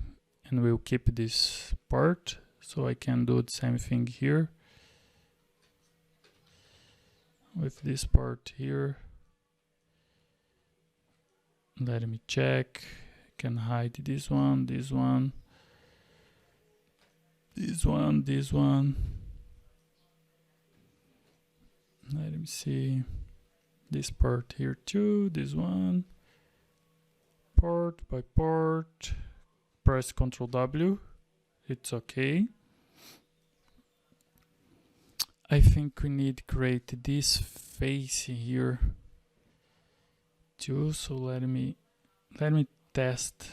and we'll keep this part. So I can do the same thing here with this part here. Let me check. I can hide this one, this one, this one, this one. Let me see. This part here too, this one. Part by part. Press Ctrl W. It's okay. I think we need to create this face here too. So let me test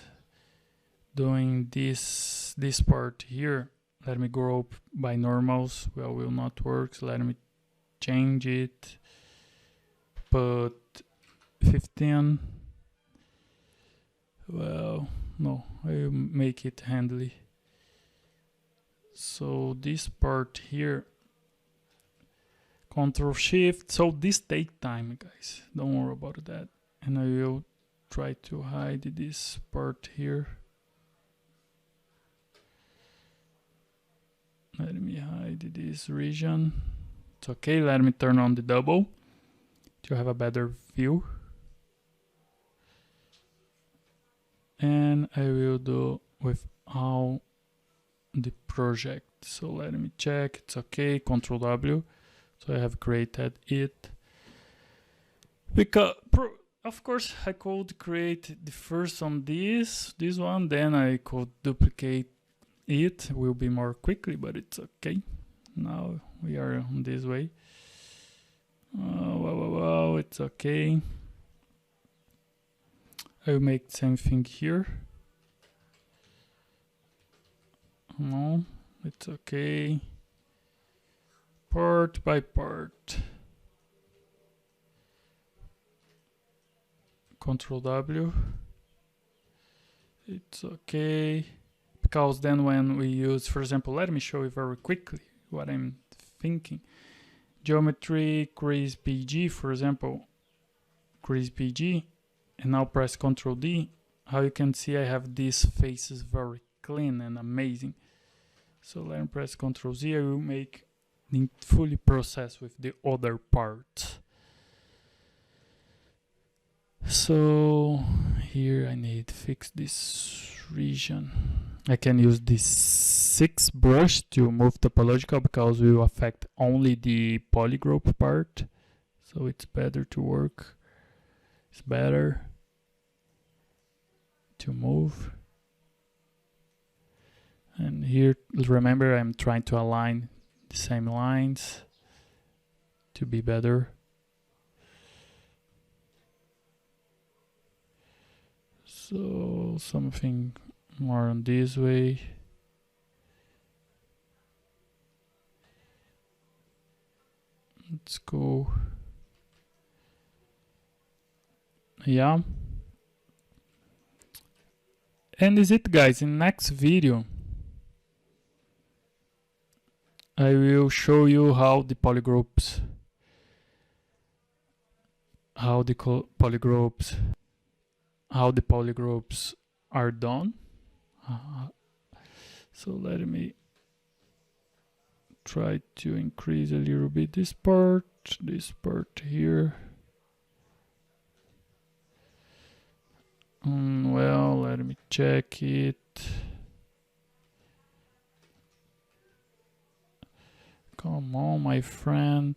doing this part here. Let me group by normals. Well, will not work. So let me change it. Put 15. Well, no, I'll make it handily. So this part here, Control Shift. So this take time, guys. Don't worry about that. And I will try to hide this part here. Let me hide this region. It's okay. Let me turn on the double to have a better view. And I will do with all the project. So let me check. It's okay. Ctrl W. So I have created it. Because of course I could create the first on this one, then I could duplicate it. Will be more quickly, but it's okay. Now we are on this way. Wow, it's okay. I will make the same thing here. No, it's okay. Part by part. Ctrl W. It's okay. Because then when we use, for example, let me show you very quickly what I'm thinking. Geometry, Crease PG, for example. Crease PG. And now press Ctrl D. How you can see I have these faces very clean and amazing. So let me press Ctrl Z. I will make the fully process with the other part. So here I need to fix this region. I can use this 6 brush to move topological because we will affect only the polygroup part. So it's better to work. It's better to move. And here, remember, I'm trying to align the same lines to be better. So something more on this way. Let's go. Yeah. And is it, guys. In next video I will show you how the polygroups are done. So let me try to increase a little bit this part here. Well, let me check it. Come on, my friend.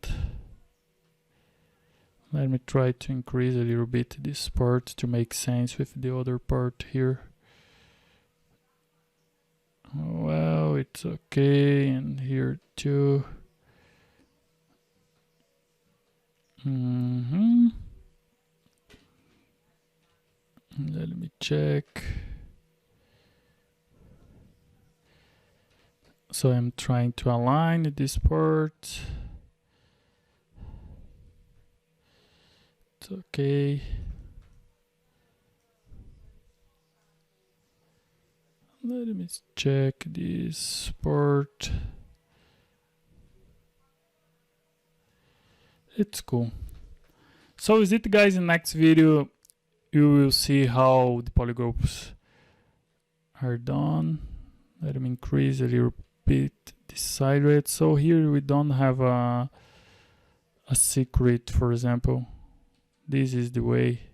Let me try to increase a little bit this part to make sense with the other part here. Well, it's okay, and here too. Let me check. So I'm trying to align this part. It's okay. Let me check this part. It's cool. So is it, guys? In the next video you will see how the polygroups are done. Let me increase a little bit the silhouette. So here we don't have a secret, for example. This is the way.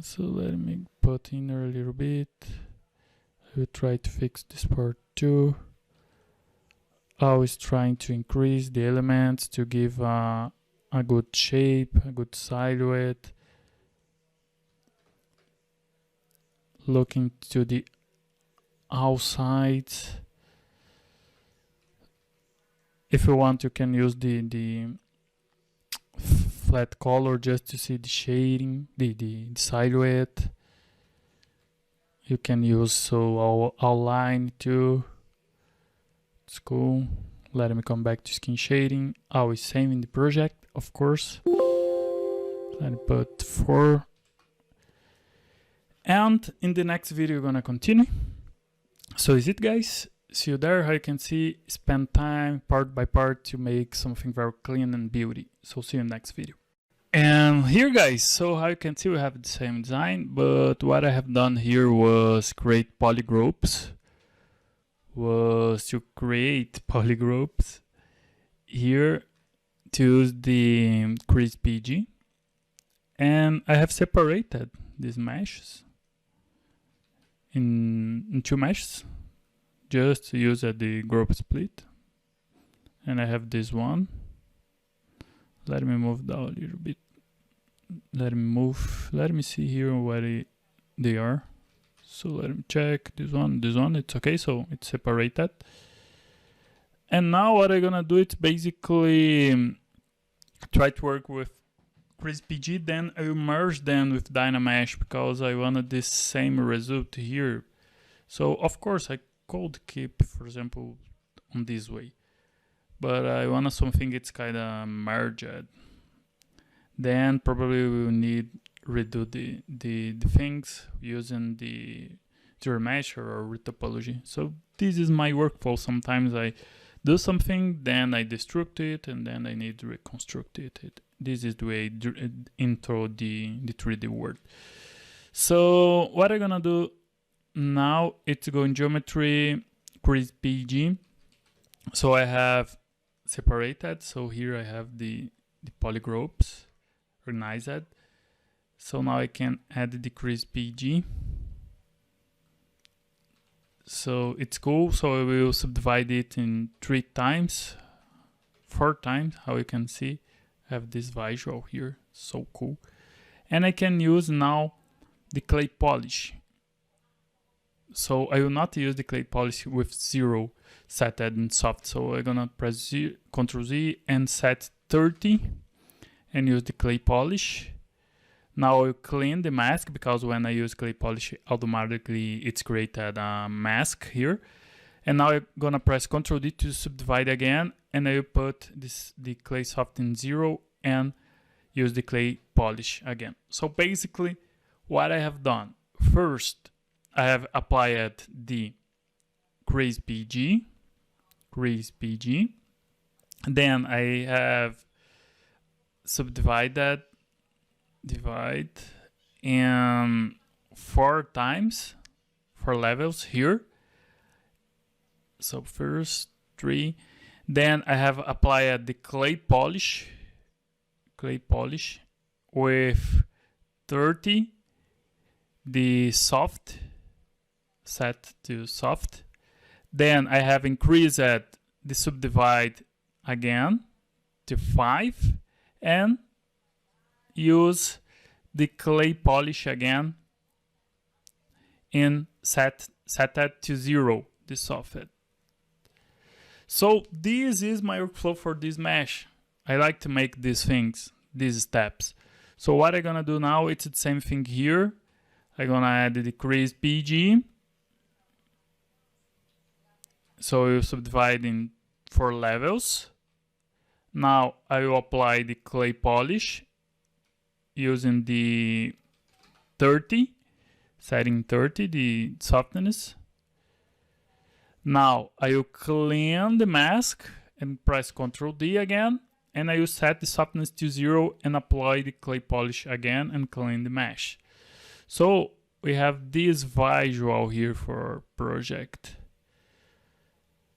So let me put in there a little bit. I will try to fix this part too. Always trying to increase the elements to give a good shape, a good silhouette. Looking to the outside. If you want, you can use the flat color just to see the shading, the silhouette. You can use so outline too. It's cool. Let me come back to skin shading. Always same in the project, of course. Let me put 4. And in the next video, we're gonna continue. So is it, guys? See you there. How you can see, spend time part by part to make something very clean and beauty. So see you in the next video. And here, guys, so how you can see, we have the same design, but what I have done here was create polygroups. Here to use the Crease PG, and I have separated these meshes in 2 meshes just to use at the group split. And I have this one. Let me move down a little bit. Let me see here where they are. So let me check this one, it's okay, so it's separated. And now what I'm gonna do is basically try to work with Crease PG, then I will merge them with Dynamesh because I wanted this same result here. So of course I could keep, for example, on this way, but I wanted something it's kinda merged. Then probably we will need redo the things using the zero mesh or retopology. So this is my workflow. Sometimes I do something, then I destruct it, and then I need to reconstruct it. This is the way into the 3D world. So what I'm gonna do now, it's go in geometry, Crease PG. So I have separated. So here I have the polygroups organized. So now I can add the Crease PG. So it's cool. So I will subdivide it in 4 times. How you can see, I have this visual here. So cool. And I can use now the clay polish. So I will not use the clay polish with 0 set in soft. So I'm gonna press Ctrl Z and set 30 and use the clay polish. Now I'll clean the mask because when I use clay polish, automatically it's created a mask here. And now I'm gonna press Ctrl D to subdivide again, and I will put the clay soft in 0 and use the clay polish again. So basically what I have done, first I have applied the Crease PG, then I have divide, and 4 times, 4 levels here. So first 3, then I have applied the clay polish with 30, the soft, set to soft. Then I have increased the subdivide again to 5 and use the clay polish again and set that to 0, the soffit. So this is my workflow for this mesh. I like to make these things, these steps. So what I'm gonna do now, it's the same thing here. I'm gonna add the decrease PG. So you subdivide in 4 levels. Now I will apply the clay polish using the 30, setting 30, the softness. Now I will clean the mask and press Ctrl D again, and I will set the softness to 0 and apply the clay polish again and clean the mesh. So we have this visual here for our project.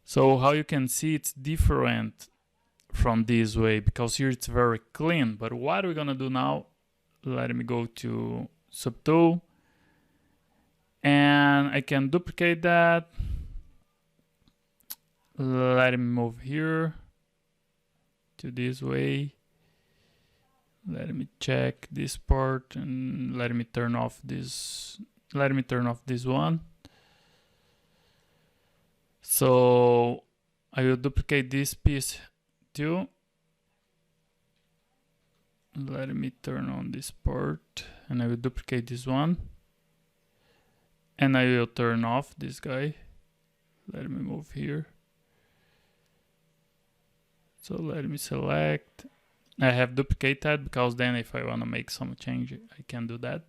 So how you can see, it's different from this way because here it's very clean. But what we're gonna do now, let me go to Subtool and I can duplicate that. Let me move here to this way. Let me check this part and let me turn off this. Let me turn off this one. So I will duplicate this piece too. Let me turn on this part and I will duplicate this one. And I will turn off this guy. Let me move here. So let me select. I have duplicated because then if I want to make some change, I can do that.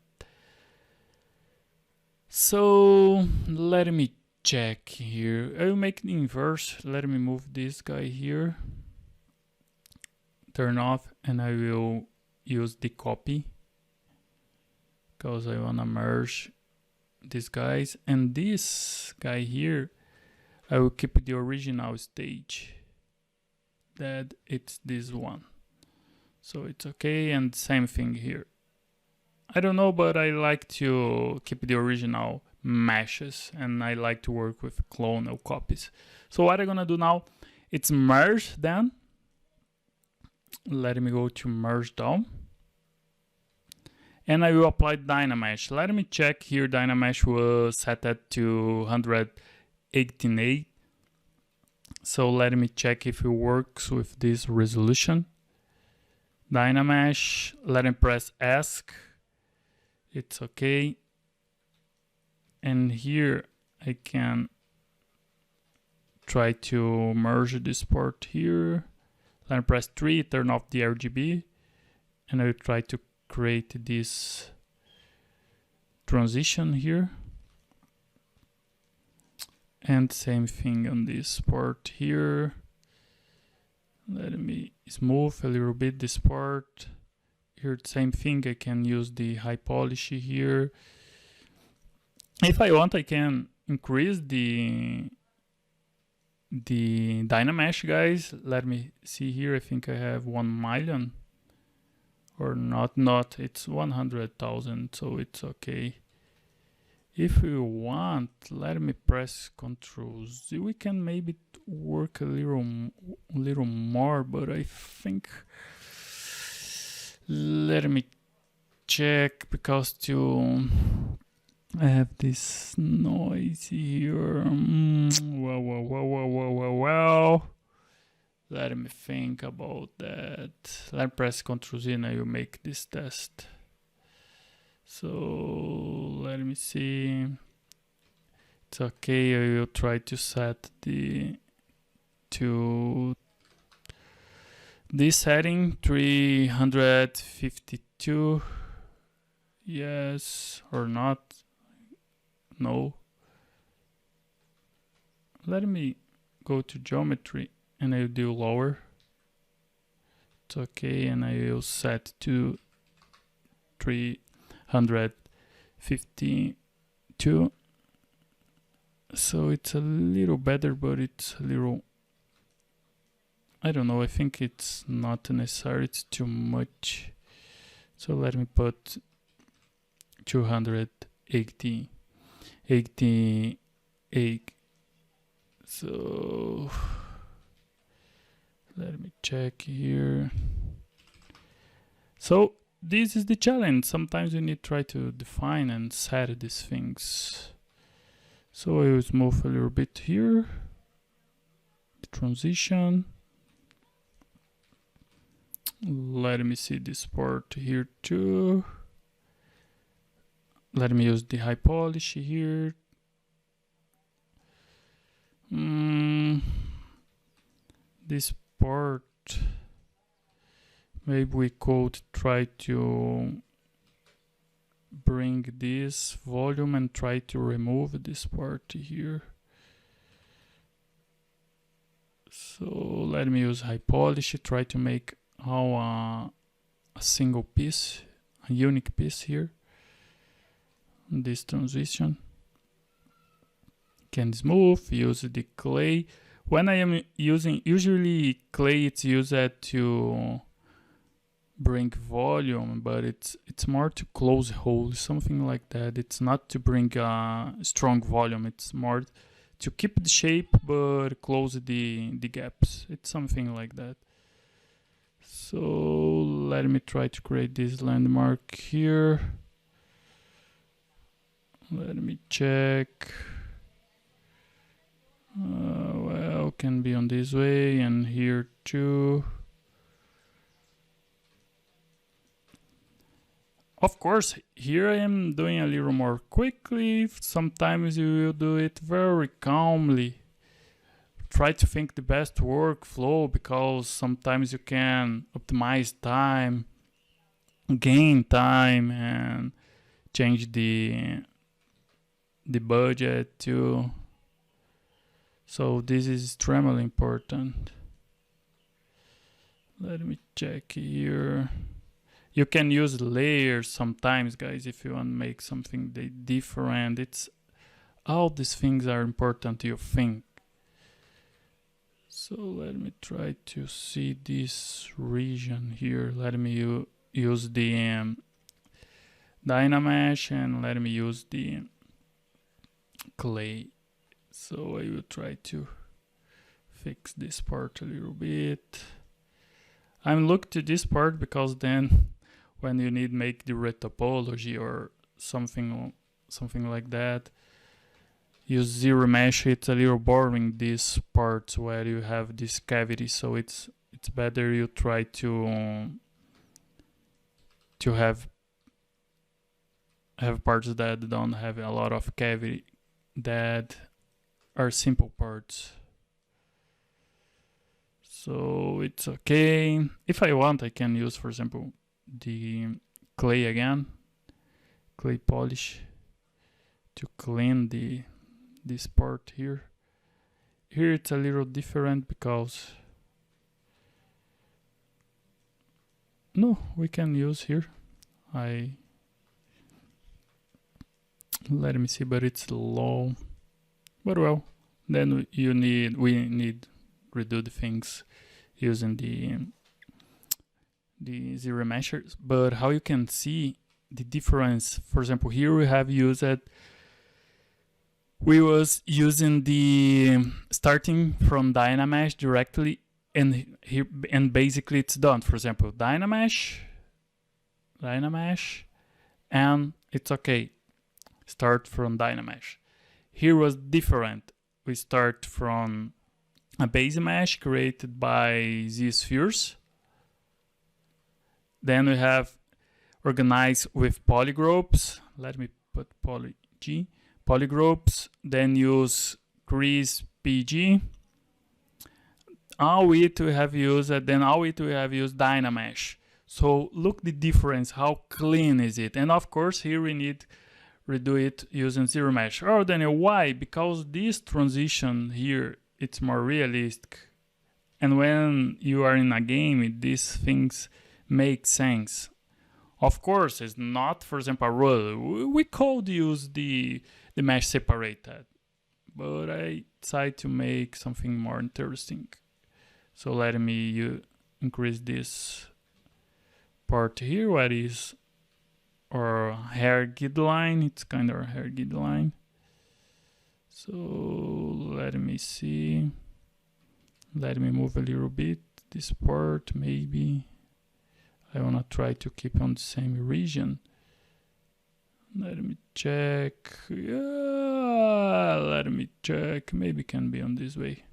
So let me check here. I will make the inverse. Let me move this guy here. Turn off and I will use the copy because I want to merge these guys. And this guy here, I will keep the original stage. That it's this one. So it's okay, and same thing here. I don't know, but I like to keep the original meshes and I like to work with clonal copies. So what I'm gonna do now, it's merge then. Let me go to merge down. And I will apply Dynamesh. Let me check here, Dynamesh was set at to 118.8. So let me check if it works with this resolution. Dynamesh, let me press ask. It's okay. And here I can try to merge this part here. Let me press 3, turn off the RGB. And I will try to create this transition here. And same thing on this part here. Let me smooth a little bit this part. Here, same thing, I can use the high polish here. If I want, I can increase the Dynamesh, guys. Let me see here, I think I have 1 million. Or not, it's 100,000, so it's okay. If we want, let me press Ctrl Z. We can maybe work a little more, but I think, let me check because I have this noise here. Well. Let me think about that. Let me press Ctrl Z and I will make this test. So let me see. It's okay. I will try to set this setting 352. Yes or not? No. Let me go to geometry and I'll do lower. It's okay, and I will set to 350. 52. So it's a little better, but it's a little, I don't know, I think it's not necessary, it's too much. So let me put 288. So let me check here. So this is the challenge. Sometimes you need to try to define and set these things. So I will move a little bit here. The transition. Let me see this part here too. Let me use the high polish here. This part, maybe we could try to bring this volume and try to remove this part here. So let me use high polish, try to make a single piece, a unique piece here. This transition. Can smooth, use the clay. When I am using, usually clay it's used to bring volume, but it's more to close holes, something like that. It's not to bring a strong volume, it's more to keep the shape but close the gaps. It's something like that. So let me try to create this landmark here. Let me check. Well, can be on this way and here too. Of course, here I am doing a little more quickly. Sometimes you will do it very calmly. Try to think the best workflow, because sometimes you can optimize time, gain time, and change the budget too. So this is extremely important. Let me check here. You can use layers sometimes, guys, if you want to make something different. It's all these things are important to you think. So let me try to see this region here. Let me use the Dynamesh and let me use the clay. So I will try to fix this part a little bit. I'm looking to this part because then when you need make the retopology or something like that, use zero mesh. It's a little boring, these parts where you have this cavity, so it's better you try to have parts that don't have a lot of cavity, that are simple parts. So it's okay. If I want, I can use, for example, the clay again, clay polish, to clean this part here. Here it's a little different because no, we can use here. Let me see, but it's low. But well, then we need redo the things using the zero meshers. But how you can see the difference, for example, here we have used it. We was using the starting from Dynamesh directly, and here and basically it's done. For example, Dynamesh, and it's okay. Start from Dynamesh. Here was different. We start from a base mesh created by Z-spheres. Then we have organized with polygroups. Let me put polygroups. Then use Grease PG. All it we have used, Dynamesh. So look the difference, how clean is it? And of course here we need redo it using zero mesh. Oh, Daniel, why? Because this transition here, it's more realistic. And when you are in a game, these things make sense. Of course, it's not, for example, a rule. We could use the mesh separated, but I decided to make something more interesting. So let me increase this part here, what is our hair guideline. It's kind of a hair guideline. So let me see. Let me move a little bit this part, maybe. I want to try to keep on the same region. Let me check. Yeah, let me check. Maybe it can be on this way.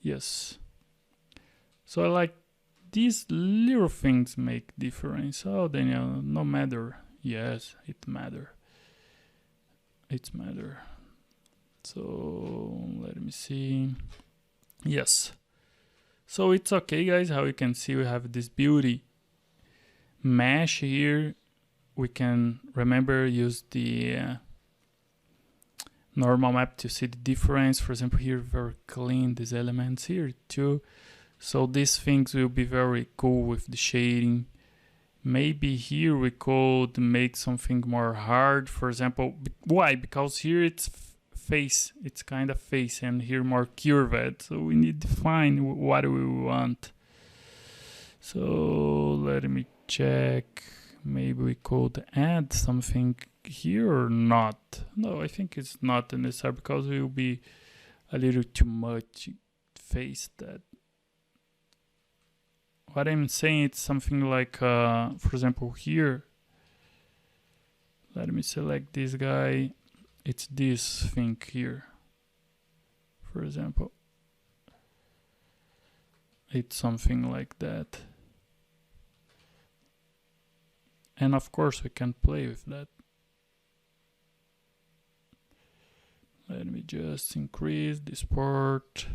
Yes. So I like these little things make difference. Oh, Daniel, no matter. Yes, it matter. It matter. So let me see. Yes. So it's okay, guys. How you can see, we have this beauty mesh here. We can remember use the normal map to see the difference. For example, here very clean, these elements here too. So these things will be very cool with the shading. Maybe here we could make something more hard. For example, why? Because here it's face, it's kind of face, and here more curved. So we need to define what we want. So let me check. Maybe we could add something here or not. No, I think it's not necessary because it will be a little too much face that. What I'm saying, it's something like, for example, here. Let me select this guy. It's this thing here. For example, it's something like that. And of course, we can play with that. Let me just increase this part.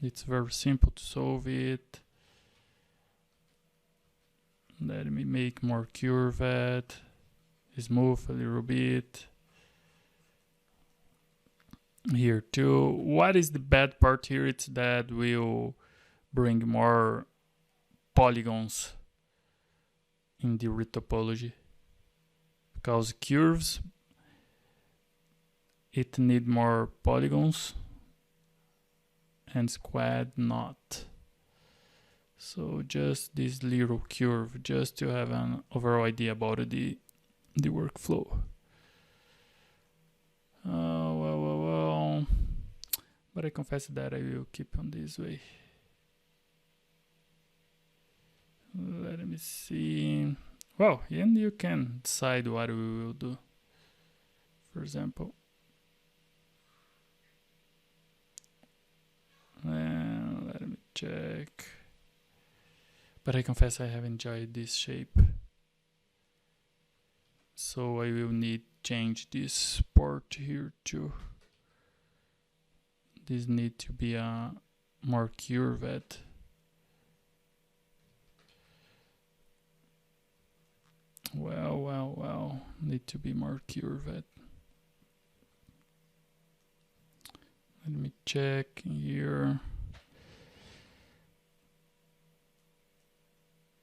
It's very simple to solve it. Let me make more curved, smooth a little bit. Here too. What is the bad part here? It's that we'll bring more polygons in the retopology. Because curves, it need more polygons and squad not. So just this little curve, just to have an overall idea about the workflow. Well. But I confess that I will keep on this way. Let me see. Well, and you can decide what we will do. For example. Let me check. But I confess I have enjoyed this shape. So I will need change this part here too. This need to be a more curved. Well. Need to be more curved. Let me check here.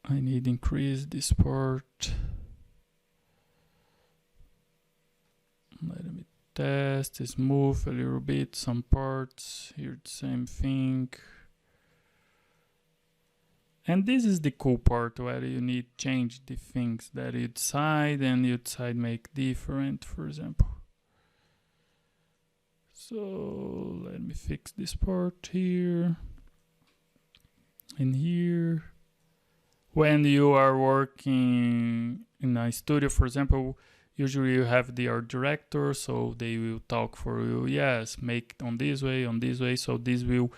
I need increase this part. Let me test, smooth a little bit some parts. Here the same thing. And this is the cool part where you need to change the things that you decide and you decide make different, for example. So let me fix this part here and here. When you are working in a studio, for example, usually you have the art director, so they will talk for you. Yes, make on this way. So this will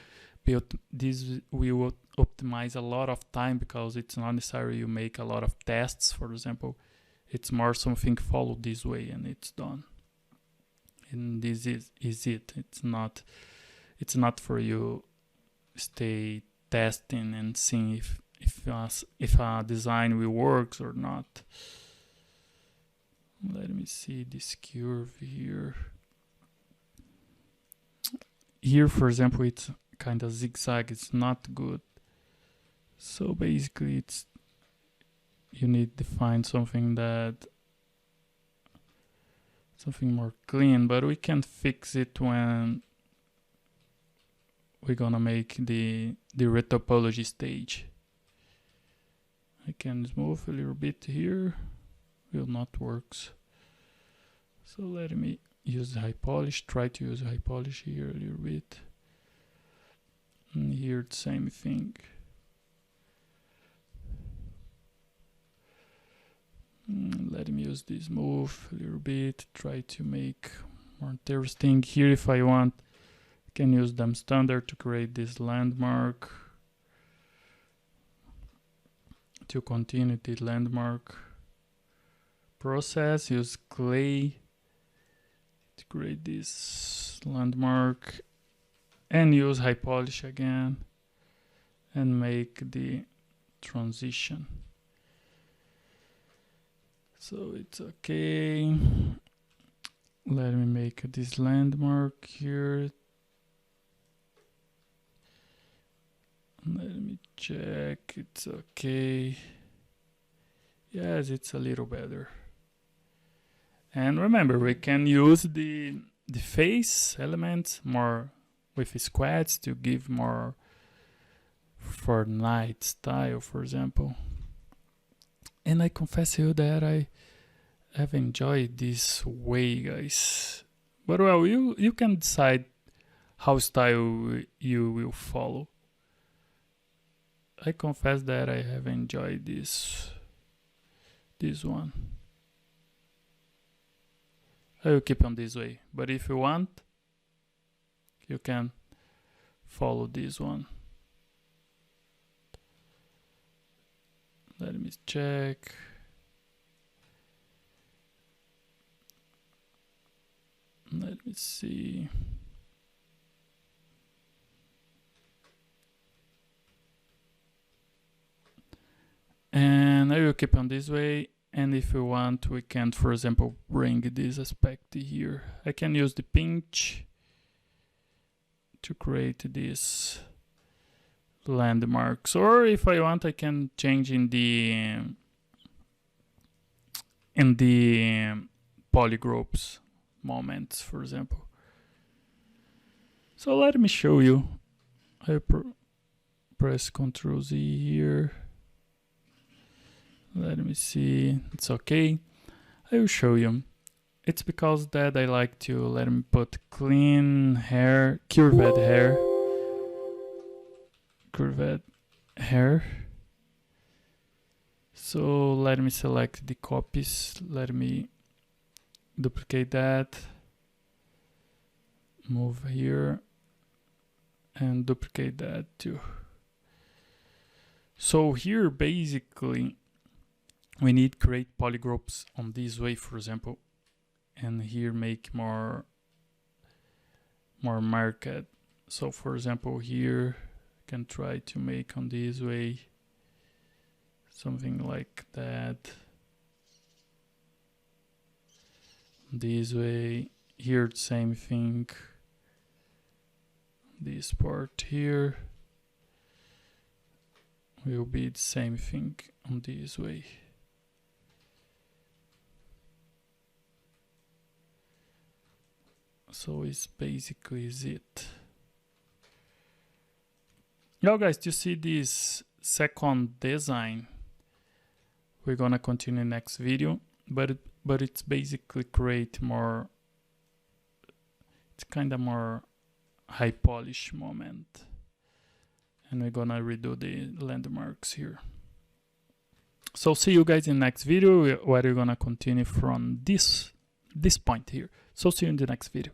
optimize a lot of time because it's not necessary you make a lot of tests. For example, it's more something follow this way and it's done. And this is it. It's not for you stay testing and seeing if a design will work or not. Let me see this curve here. Here, for example, it's kind of zigzag. It's not good. So basically, you need to find something more clean, but we can fix it when we're gonna make the retopology stage. I can move a little bit here, will not works. So let me use high polish, try to use high polish here a little bit. And here the same thing. Let me use this move a little bit, try to make more interesting. Here if I want, I can use them standard to create this landmark. To continue the landmark process, use clay to create this landmark and use high polish again and make the transition. So it's okay. Let me make this landmark here. Let me check, it's okay. Yes, it's a little better. And remember, we can use the face elements more with squads to give more Fortnite style, for example. And I confess to you that I have enjoyed this way, guys. But well, you can decide how style you will follow. I confess that I have enjoyed this one. I will keep on this way, but if you want, you can follow this one. Let me check. Let me see. And I will keep on this way. And if you want, we can, for example, bring this aspect here. I can use the pinch to create this landmarks, or if I want, I can change in the polygroups moments, for example. So let me show you. I press Ctrl Z here. Let me see, it's okay. I will show you. It's because that I like to let me put clean hair, curved hair. So let me select the copies. Let me duplicate that. Move here and duplicate that too. So here basically we need create polygroups on this way, for example, and here make more marked. So for example, here I can try to make on this way something like that. This way, here the same thing. This part here will be the same thing on this way. So it's basically it. Now guys, to see this second design, we're gonna continue next video, but it's basically create more, it's kind of more high polish moment, and we're gonna redo the landmarks here. So see you guys in the next video where we're gonna continue from this point here. So see you in the next video.